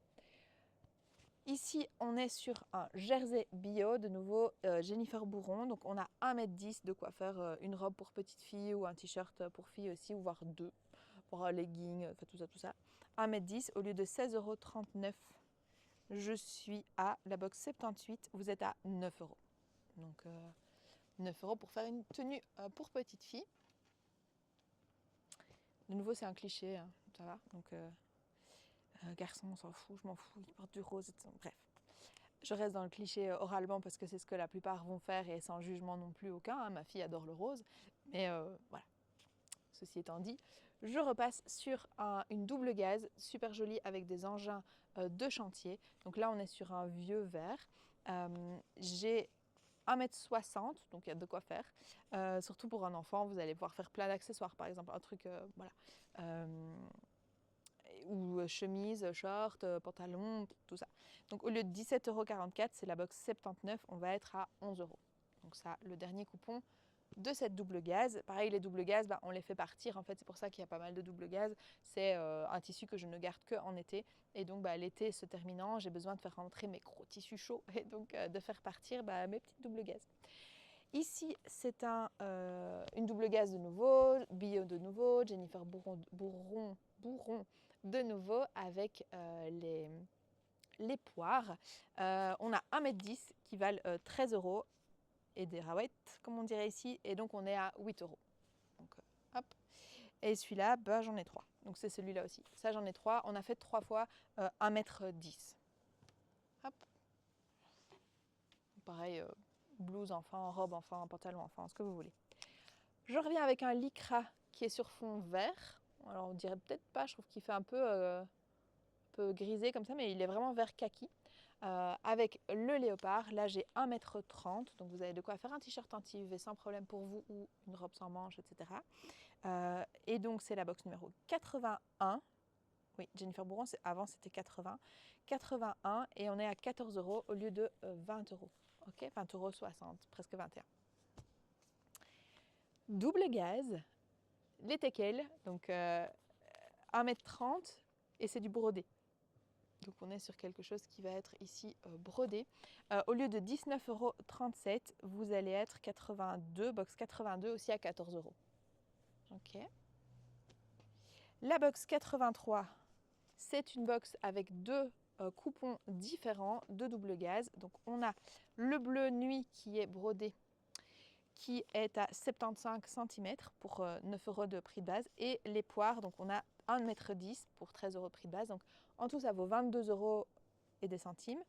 Ici, on est sur un jersey bio, de nouveau Jennifer Bourron. Donc on a 1,10 m de quoi faire une robe pour petite fille ou un t-shirt pour fille aussi, ou voire 2 pour un legging, enfin tout ça. 1,10 m au lieu de 16,39 €. Je suis à la box 78, vous êtes à 9 €. Donc 9 € pour faire une tenue pour petite fille. De nouveau, c'est un cliché, hein, ça va. Donc garçon, on s'en fout, je m'en fous, ils portent du rose, etc. Bref. Je reste dans le cliché oralement parce que c'est ce que la plupart vont faire et sans jugement non plus aucun. Hein. Ma fille adore le rose. Mais voilà. Ceci étant dit, je repasse sur une double gaze super jolie avec des engins de chantier. Donc là, on est sur un vieux vert. J'ai 1,60 m, donc il y a de quoi faire. Surtout pour un enfant, vous allez pouvoir faire plein d'accessoires. Par exemple, un truc, voilà. Ou chemise, short, pantalon, tout ça. Donc au lieu de 17,44 €, c'est la box 79, on va être à 11 €. Donc ça, le dernier coupon de cette double gaze. Pareil, les doubles gazes, on les fait partir. En fait, c'est pour ça qu'il y a pas mal de double gazes. C'est un tissu que je ne garde qu'en été. Et donc, l'été se terminant, j'ai besoin de faire rentrer mes gros tissus chauds et donc de faire partir mes petites doubles gazes. Ici, c'est une double gaze de nouveau, bio de nouveau, Jennifer Bourron de nouveau avec les poires. On a 1,10 m qui valent 13 € et des raouettes, comme on dirait ici, et donc on est à 8 €. Donc hop. Et celui-là, j'en ai 3. Donc c'est celui-là aussi. Ça, j'en ai 3. On a fait 3 fois 1,10 m. Hop. Pareil, blouse enfant, robe enfant, pantalon enfant, ce que vous voulez. Je reviens avec un lycra qui est sur fond vert. Alors on dirait peut-être pas, je trouve qu'il fait un peu grisé comme ça, mais il est vraiment vert kaki. Avec le léopard, là j'ai 1,30 m, donc vous avez de quoi faire un t-shirt anti-UV sans problème pour vous ou une robe sans manches, etc. Et donc c'est la box numéro 81. Oui, Jennifer Bourron, avant c'était 80. 81 et on est à 14 € au lieu de 20 €. Ok, 20,60 €, presque 21. Double gaz, les teckels, donc 1,30 m et c'est du brodé. Donc on est sur quelque chose qui va être ici brodé. Au lieu de 19,37 €, vous allez être 82, box 82 aussi à 14 €. Ok. La box 83, c'est une box avec deux coupons différents de double gaz. Donc on a le bleu nuit qui est brodé, qui est à 75 cm pour 9 € de prix de base. Et les poires, donc on a 1,10 m pour 13 € de prix de base. Donc en tout, ça vaut 22 € et des centimes.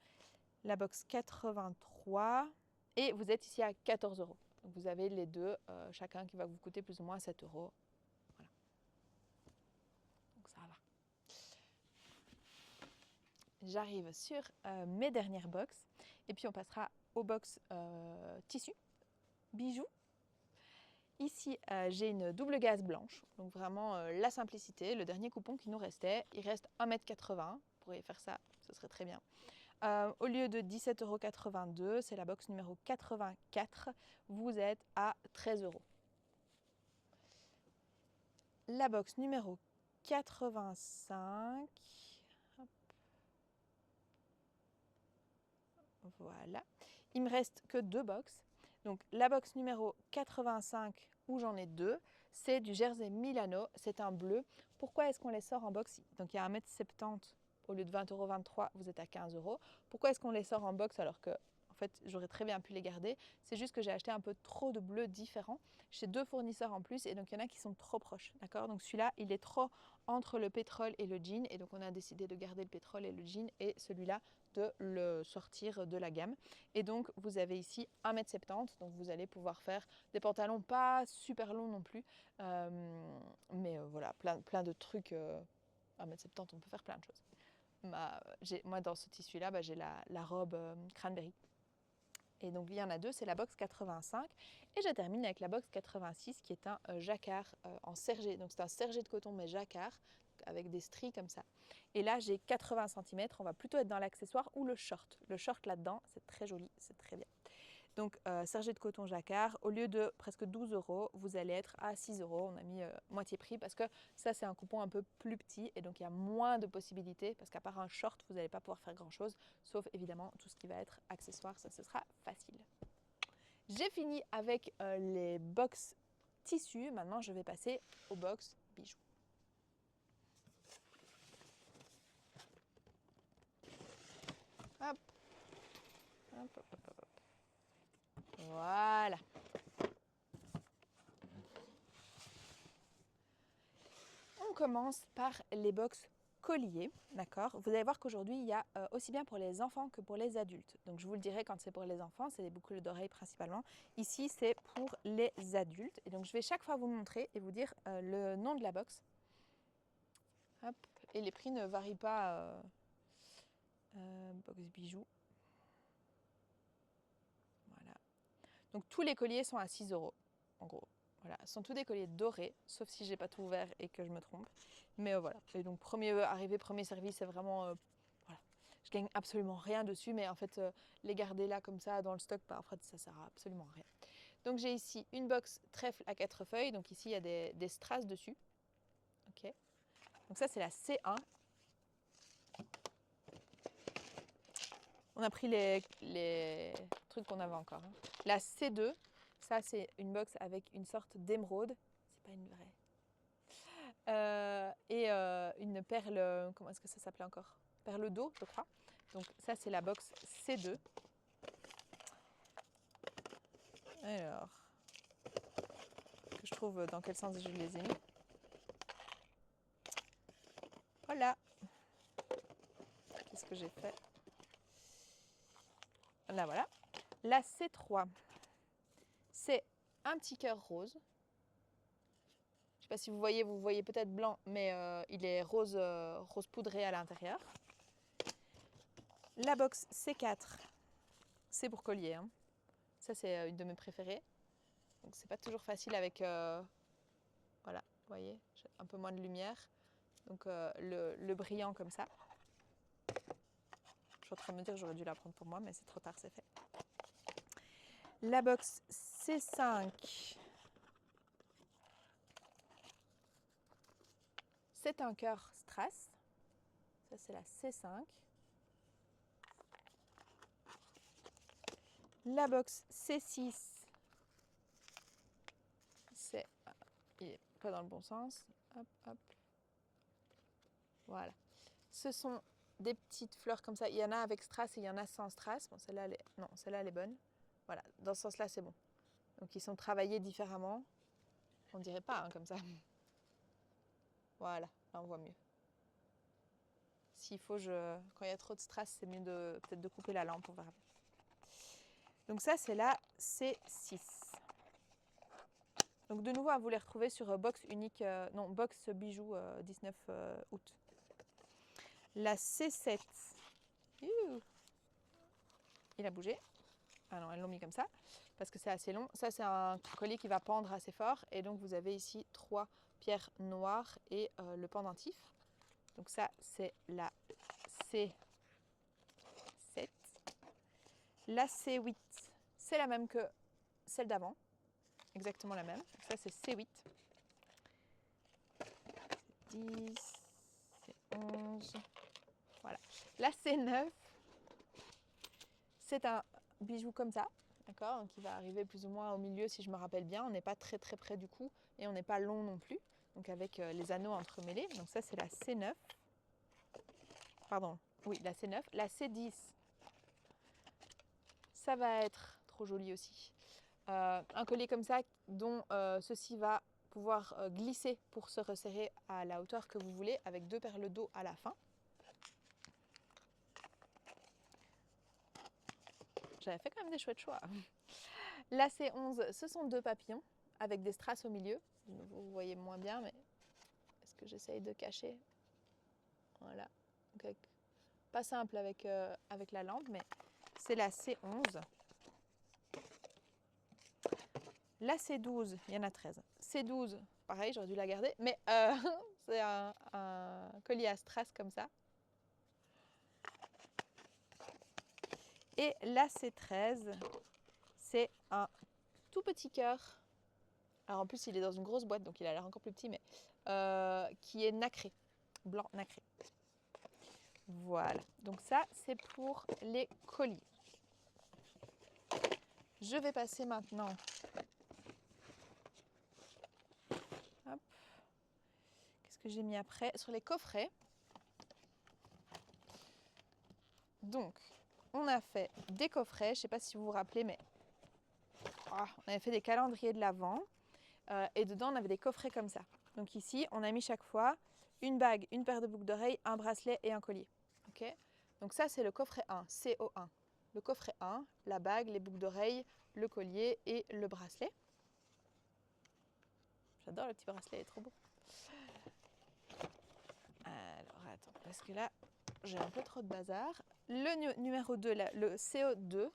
La box 83, et vous êtes ici à 14 €. Donc vous avez les deux, chacun qui va vous coûter plus ou moins 7 €. Voilà. Donc ça va. J'arrive sur mes dernières box et puis on passera aux box tissu, bijoux. Ici, j'ai une double gaze blanche, donc vraiment la simplicité, le dernier coupon qui nous restait. Il reste 1,80 m, vous pourriez faire ça, ce serait très bien. Au lieu de 17,82 €, c'est la box numéro 84, vous êtes à 13 €. La box numéro 85, hop. Voilà. Il me reste que deux box. Donc la box numéro 85, où j'en ai deux, c'est du jersey Milano, c'est un bleu. Pourquoi est-ce qu'on les sort en box? Donc il y a 1,70 m au lieu de 20,23 €, vous êtes à 15 €. Pourquoi est-ce qu'on les sort en box alors que en fait j'aurais très bien pu les garder? C'est juste que j'ai acheté un peu trop de bleus différents chez deux fournisseurs en plus et donc il y en a qui sont trop proches, d'accord? Donc celui-là, il est trop entre le pétrole et le jean et donc on a décidé de garder le pétrole et le jean et celui-là de le sortir de la gamme. Et donc vous avez ici 1,70 m, donc vous allez pouvoir faire des pantalons pas super longs non plus, mais voilà, plein de trucs. 1,70 m, on peut faire plein de choses. Moi dans ce tissu là, j'ai la robe cranberry. Et donc il y en a deux, c'est la box 85 et je termine avec la box 86 qui est un jacquard en sergé. Donc c'est un sergé de coton mais jacquard avec des stries comme ça. Et là j'ai 80 cm, on va plutôt être dans l'accessoire ou le short. Le short là-dedans, c'est très joli, c'est très bien. Donc sergé de coton jacquard, au lieu de presque 12 €, vous allez être à 6 €. On a mis moitié prix parce que ça c'est un coupon un peu plus petit et donc il y a moins de possibilités parce qu'à part un short, vous n'allez pas pouvoir faire grand chose, sauf évidemment tout ce qui va être accessoire, ça ce sera facile. J'ai fini avec les box tissus, maintenant je vais passer aux box bijoux. Hop. Hop, hop, hop, hop. Voilà. On commence par les box colliers, d'accord? Vous allez voir qu'aujourd'hui, il y a aussi bien pour les enfants que pour les adultes. Donc, je vous le dirai quand c'est pour les enfants, c'est les boucles d'oreilles principalement. Ici, c'est pour les adultes. Et donc, je vais chaque fois vous montrer et vous dire le nom de la box. Hop. Et les prix ne varient pas. Box bijoux. Voilà. Donc, tous les colliers sont à 6 €, en gros. Voilà, ce sont tous des colliers dorés, sauf si j'ai pas tout ouvert et que je me trompe. Mais voilà. Et donc premier arrivé, premier servi, c'est vraiment voilà. Je gagne absolument rien dessus, mais en fait les garder là comme ça dans le stock, en fait ça sert à absolument rien. Donc j'ai ici une box trèfle à 4 feuilles. Donc ici il y a des strass dessus. Ok. Donc ça c'est la C1. On a pris les trucs qu'on avait encore. Hein. La C2, ça c'est une box avec une sorte d'émeraude. C'est pas une vraie. Et une perle, comment est-ce que ça s'appelait encore? Perle d'eau, je crois. Donc ça, c'est la box C2. Alors, que je trouve dans quel sens je les ai mis. Voilà. Qu'est-ce que j'ai fait? Là, voilà. La C3, c'est un petit cœur rose. Je ne sais pas si vous voyez peut-être blanc, mais il est rose, rose poudré à l'intérieur. La box C4, c'est pour collier. Hein. Ça, c'est une de mes préférées. Donc, c'est pas toujours facile avec... voilà, vous voyez, j'ai un peu moins de lumière. Donc le brillant comme ça. Je suis en train de me dire que j'aurais dû la prendre pour moi, mais c'est trop tard, c'est fait. La box C5. C'est un cœur strass. Ça, c'est la C5. La box C6. Il n'est pas dans le bon sens. Hop, hop. Voilà. Ce sont des petites fleurs comme ça. Il y en a avec strass et il y en a sans strass. Bon, celle-là, non, celle-là, elle est bonne. Voilà, dans ce sens-là, c'est bon. Donc, ils sont travaillés différemment. On dirait pas, hein, comme ça. Voilà, là, on voit mieux. S'il faut, quand il y a trop de strass, c'est mieux peut-être de couper la lampe, on verra bien. Donc ça, c'est la C6. Donc de nouveau, vous les retrouvez sur box unique, non, box bijoux 19 août. La C7. Il a bougé. Ah non, elles l'ont mis comme ça, parce que c'est assez long. Ça, c'est un collier qui va pendre assez fort. Et donc, vous avez ici 3 pierres noires et le pendentif. Donc ça, c'est la C7. La C8, c'est la même que celle d'avant. Exactement la même. Donc ça, c'est C8. C10, C11. Voilà. La C9, c'est un bijou comme ça. D'accord, donc il va arriver plus ou moins au milieu si je me rappelle bien. On n'est pas très très près du cou et on n'est pas long non plus. Donc avec les anneaux entremêlés. Donc ça, c'est la C9. Pardon, oui, la C9. La C10, ça va être trop joli aussi. Un collier comme ça dont ceci va pouvoir glisser pour se resserrer à la hauteur que vous voulez avec 2 perles d'eau à la fin. J'avais fait quand même des chouettes choix. La C11, ce sont 2 papillons avec des strass au milieu. Vous voyez moins bien, mais est-ce que j'essaye de cacher? Voilà. Donc, pas simple avec la lampe, mais c'est la C11. La C12, il y en a 13. C12, pareil, j'aurais dû la garder, mais c'est un collier à strass comme ça. Et la C13, c'est un tout petit cœur. Alors en plus, il est dans une grosse boîte, donc il a l'air encore plus petit, mais qui est nacré, blanc nacré. Voilà, donc ça, c'est pour les colliers. Je vais passer maintenant. Hop. Qu'est-ce que j'ai mis après? Sur les coffrets. Donc, on a fait des coffrets, je ne sais pas si vous vous rappelez, mais on avait fait des calendriers de l'Avent. Et dedans, on avait des coffrets comme ça. Donc ici, on a mis chaque fois une bague, une paire de boucles d'oreilles, un bracelet et un collier. Okay, donc ça, c'est le coffret 1, CO1. Le coffret 1, la bague, les boucles d'oreilles, le collier et le bracelet. J'adore le petit bracelet, il est trop beau. Alors, attends, parce que là, j'ai un peu trop de bazar. Le numéro 2, là, le CO2,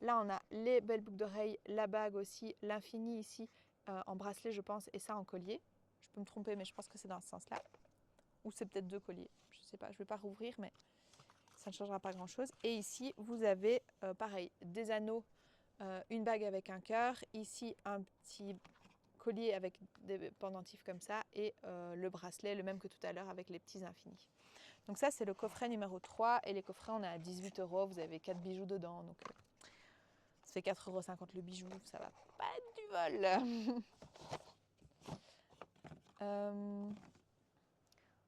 là, on a les belles boucles d'oreilles, la bague aussi, l'infini ici, en bracelet, je pense, et ça en collier. Je peux me tromper, mais je pense que c'est dans ce sens-là. Ou c'est peut-être 2 colliers. Je ne sais pas, je ne vais pas rouvrir, mais ça ne changera pas grand-chose. Et ici, vous avez, pareil, des anneaux, une bague avec un cœur. Ici, un petit collier avec des pendentifs comme ça. Et le bracelet, le même que tout à l'heure, avec les petits infinis. Donc ça, c'est le coffret numéro 3. Et les coffrets, on est à 18 €. Vous avez 4 bijoux dedans. Donc ça fait 4,50 € le bijou. Ça va pas être du vol.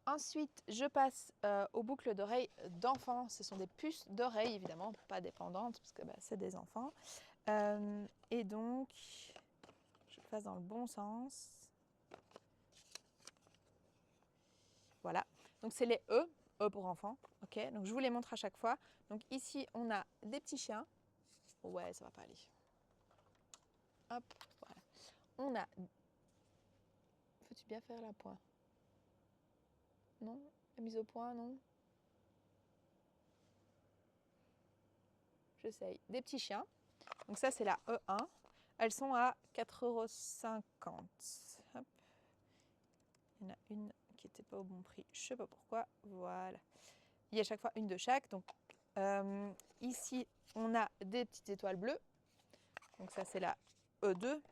Ensuite, je passe aux boucles d'oreilles d'enfants. Ce sont des puces d'oreilles, évidemment, pas dépendantes, parce que c'est des enfants. Et donc, je passe dans le bon sens. Voilà. Donc, c'est les E pour enfants. Ok. Donc, je vous les montre à chaque fois. Donc, ici, on a des petits chiens. Ouais, ça va pas aller. Hop, voilà. On a... Faut-tu bien faire la pointe? Non? La mise au point, non? J'essaye. Des petits chiens. Donc ça, c'est la E1. Elles sont à 4,50 €. Hop. Il y en a une qui n'était pas au bon prix. Je ne sais pas pourquoi. Voilà. Il y a à chaque fois une de chaque. Donc ici, on a des petites étoiles bleues. Donc ça, c'est la E2.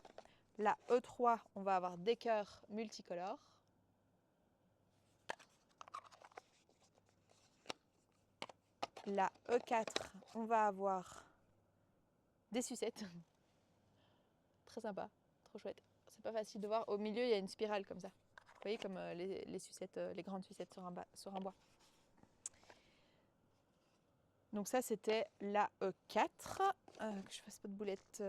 La E3, on va avoir des cœurs multicolores. La E4, on va avoir des sucettes. Très sympa, trop chouette. C'est pas facile de voir. Au milieu, il y a une spirale comme ça. Vous voyez, comme les sucettes, les grandes sucettes sur un bois. Donc ça, c'était la E4. Que je fasse pas de boulettes.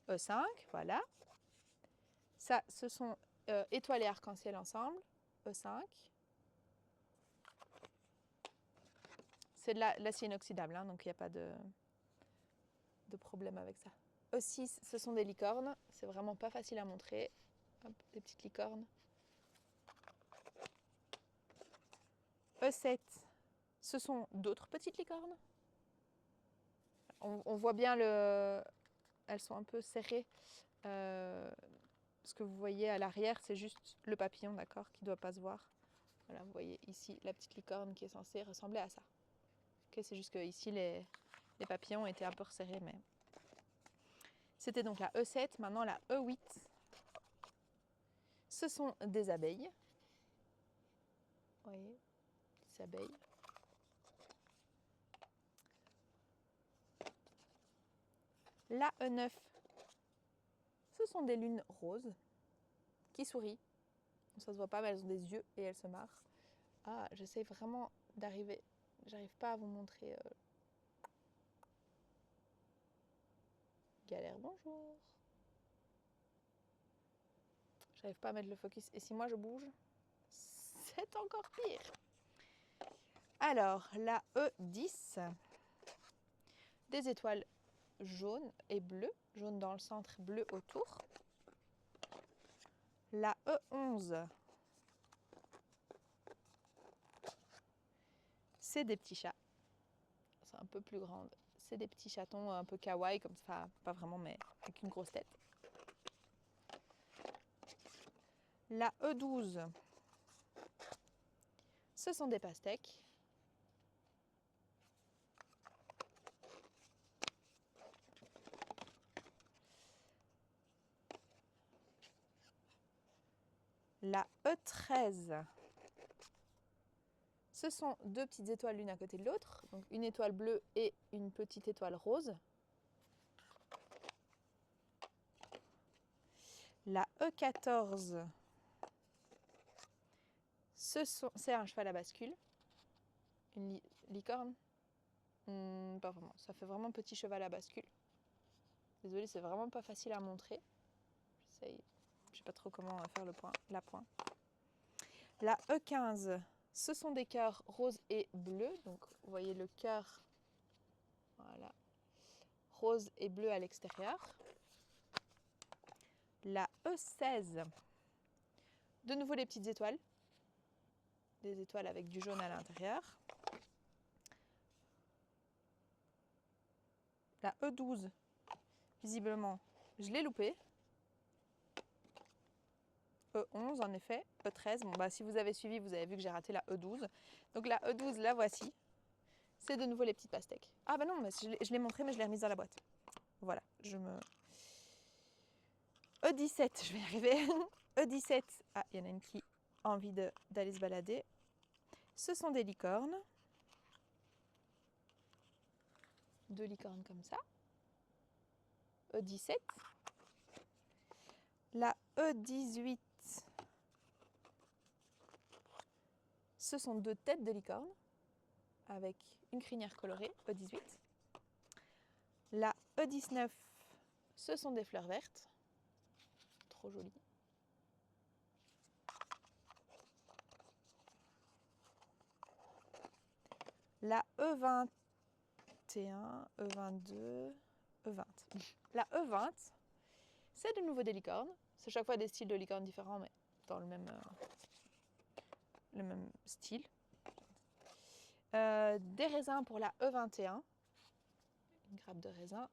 E5, voilà. Ça, ce sont étoiles et arc-en-ciel ensemble. E5. C'est de l'acier inoxydable, hein, donc il n'y a pas de problème avec ça. E6, ce sont des licornes. C'est vraiment pas facile à montrer. Hop, des petites licornes. E7, ce sont d'autres petites licornes. On voit bien elles sont un peu serrées. Ce que vous voyez à l'arrière, c'est juste le papillon, d'accord, qui ne doit pas se voir. Voilà, vous voyez ici la petite licorne qui est censée ressembler à ça. Okay, c'est juste que ici les papillons étaient un peu resserrés, mais c'était donc la E7. Maintenant la E8, ce sont des abeilles. Vous voyez, des abeilles. La E9, ce sont des lunes roses qui sourient. Ça se voit pas, mais elles ont des yeux et elles se marrent. Ah, j'essaie vraiment d'arriver. J'arrive pas à vous montrer. Galère, bonjour. J'arrive pas à mettre le focus. Et si moi je bouge, c'est encore pire. Alors, la E10, des étoiles jaunes et bleues. Jaune dans le centre, bleu autour. La E11, c'est des petits chats. C'est un peu plus grande. C'est des petits chatons un peu kawaii, comme ça, pas vraiment, mais avec une grosse tête. La E12, ce sont des pastèques. La E13, ce sont deux petites étoiles l'une à côté de l'autre, donc une étoile bleue et une petite étoile rose. La E14, c'est un cheval à bascule, une licorne. Pas vraiment, ça fait vraiment petit cheval à bascule. Désolée, c'est vraiment pas facile à montrer. J'essaye, je sais pas trop comment faire la pointe. La E15, ce sont des cœurs roses et bleus. Donc vous voyez le cœur, voilà, rose et bleu à l'extérieur. La E16, de nouveau les petites étoiles. Des étoiles avec du jaune à l'intérieur. La E12, visiblement, je l'ai loupé. E11 en effet, E13, bon bah si vous avez suivi, vous avez vu que j'ai raté la E12. Donc la E12, la voici. C'est de nouveau les petites pastèques. Ah bah non, mais je l'ai montré, mais je l'ai remise dans la boîte. Voilà, E17, je vais y arriver. E17, ah, il y en a une qui a envie d'aller se balader. Ce sont des licornes. Deux licornes comme ça. E17. La E18, ce sont deux têtes de licorne avec une crinière colorée, E18. La E19, ce sont des fleurs vertes. Trop jolies. La E21, E22, E20. La E20, c'est de nouveau des licornes. C'est chaque fois des styles de licornes différents, mais dans le même style. Des raisins pour la E21. Une grappe de raisin.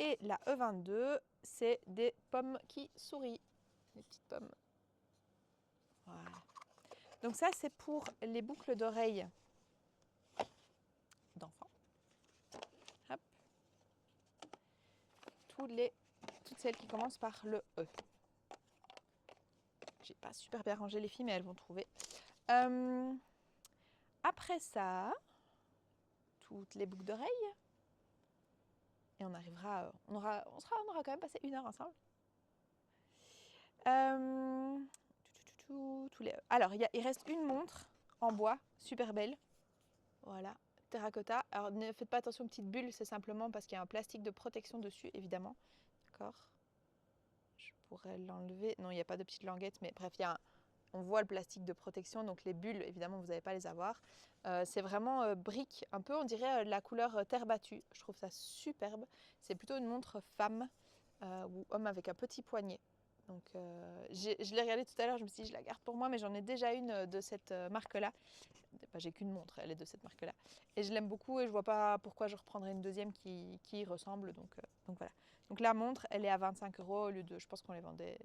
Et la E22, c'est des pommes qui sourient. Des petites pommes. Voilà. Donc ça, c'est pour les boucles d'oreilles d'enfants. Hop. Toutes celles qui commencent par le E. J'ai pas super bien rangé les filles, mais elles vont trouver. Après ça, toutes les boucles d'oreilles. Et on arrivera, on aura quand même passé 1 heure ensemble. Alors, il reste une montre en bois, super belle. Voilà, terracotta. Alors, ne faites pas attention aux petites bulles, c'est simplement parce qu'il y a un plastique de protection dessus, évidemment. D'accord. Je pourrais l'enlever. Non, il n'y a pas de petite languette, mais bref, on voit le plastique de protection, donc les bulles, évidemment, vous n'allez pas les avoir. C'est vraiment brique, un peu, on dirait la couleur terre battue. Je trouve ça superbe. C'est plutôt une montre femme ou homme avec un petit poignet. Donc, je l'ai regardée tout à l'heure, je me suis dit, je la garde pour moi, mais j'en ai déjà une de cette marque-là. Bah, j'ai qu'une montre, elle est de cette marque-là. Et je l'aime beaucoup et je vois pas pourquoi je reprendrais une deuxième qui y ressemble. Donc voilà. Donc la montre, elle est à 25 € au lieu de, je pense qu'on les vendait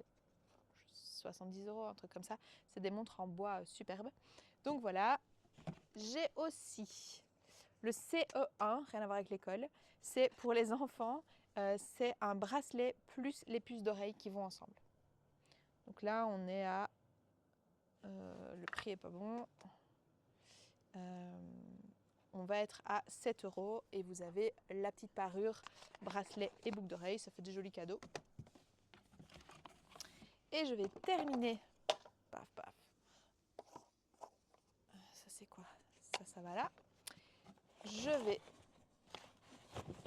70 €, un truc comme ça. C'est des montres en bois superbes. Donc voilà. J'ai aussi le CE1, rien à voir avec l'école. C'est pour les enfants. C'est un bracelet plus les puces d'oreilles qui vont ensemble. Donc là, on est à... le prix est pas bon. On va être à 7 € et vous avez la petite parure, bracelet et boucle d'oreille. Ça fait des jolis cadeaux. Et je vais terminer. Paf, paf. Ça, c'est quoi? Ça va là. Je vais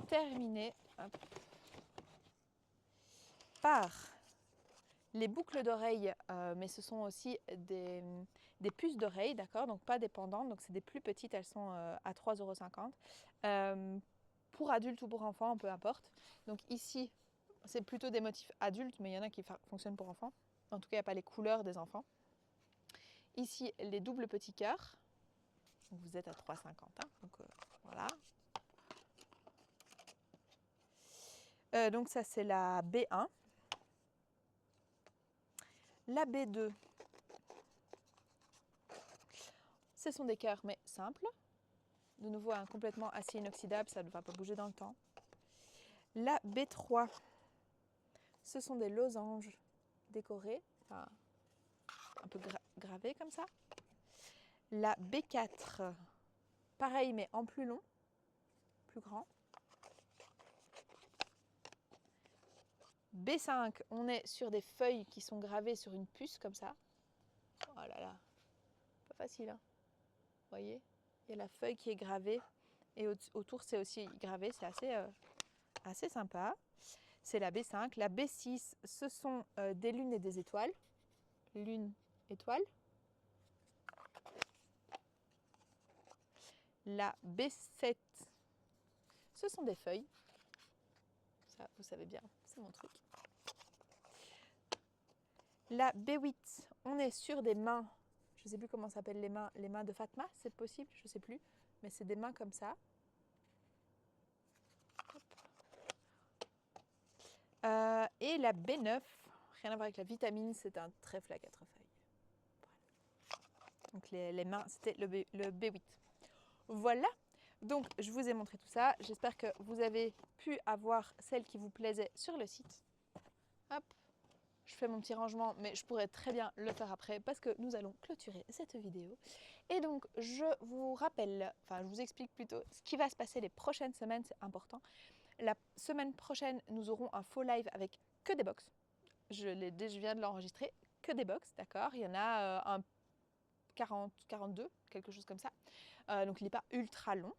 terminer par les boucles d'oreilles, mais ce sont aussi des puces d'oreilles, d'accord? Donc pas des pendantes, donc c'est des plus petites, elles sont à 3,50 €. Pour adultes ou pour enfants, peu importe. Donc ici, c'est plutôt des motifs adultes, mais il y en a qui fonctionnent pour enfants. En tout cas, il n'y a pas les couleurs des enfants. Ici, les doubles petits cœurs. Donc vous êtes à 3,50 €. Hein, donc voilà. Donc ça, c'est la B1. La B2, ce sont des cœurs, mais simples. De nouveau, un complètement acier inoxydable, ça ne va pas bouger dans le temps. La B3, ce sont des losanges décorés, enfin, un peu gravés comme ça. La B4, pareil, mais en plus long, plus grand. B5, on est sur des feuilles qui sont gravées sur une puce comme ça. Oh là là, pas facile, hein. Vous voyez, il y a la feuille qui est gravée et autour c'est aussi gravé, c'est assez sympa. C'est la B5. La B6, ce sont des lunes et des étoiles. Lune, étoile. La B7, ce sont des feuilles. Ça, vous savez bien, c'est mon truc. La B8, on est sur des mains. Je ne sais plus comment s'appellent les mains de Fatma, c'est possible, je ne sais plus. Mais c'est des mains comme ça. Et la B9, rien à voir avec la vitamine, c'est un trèfle à 4 feuilles. Voilà. Donc les mains, c'était le B8. Voilà, donc je vous ai montré tout ça. J'espère que vous avez pu avoir celle qui vous plaisait sur le site. Hop, je fais mon petit rangement, mais je pourrais très bien le faire après parce que nous allons clôturer cette vidéo. Et donc, je vous rappelle, enfin je vous explique plutôt ce qui va se passer les prochaines semaines, c'est important. La semaine prochaine, nous aurons un faux live avec que des box. Je viens de l'enregistrer, que des box, d'accord. Il y en a un 40, 42, quelque chose comme ça. Donc il n'est pas ultra long.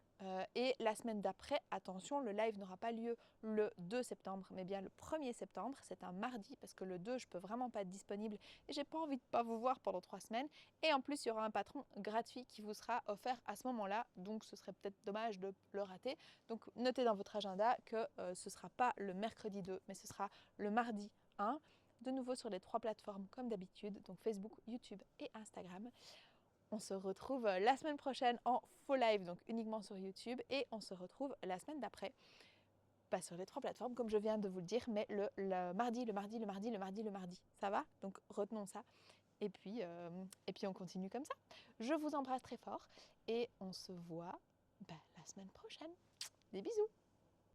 Et la semaine d'après, attention, le live n'aura pas lieu le 2 septembre, mais bien le 1er septembre. C'est un mardi parce que le 2, je ne peux vraiment pas être disponible et j'ai pas envie de pas vous voir pendant 3 semaines. Et en plus, il y aura un patron gratuit qui vous sera offert à ce moment-là. Donc ce serait peut-être dommage de le rater. Donc notez dans votre agenda que ce ne sera pas le mercredi 2, mais ce sera le mardi 1. De nouveau sur les 3 plateformes comme d'habitude, donc Facebook, YouTube et Instagram. On se retrouve la semaine prochaine en faux live, donc uniquement sur YouTube, et on se retrouve la semaine d'après pas sur les 3 plateformes, comme je viens de vous le dire, mais le mardi, le mardi, le mardi, le mardi, le mardi. Ça va? Donc retenons ça. Et puis on continue comme ça. Je vous embrasse très fort et on se voit la semaine prochaine. Des bisous!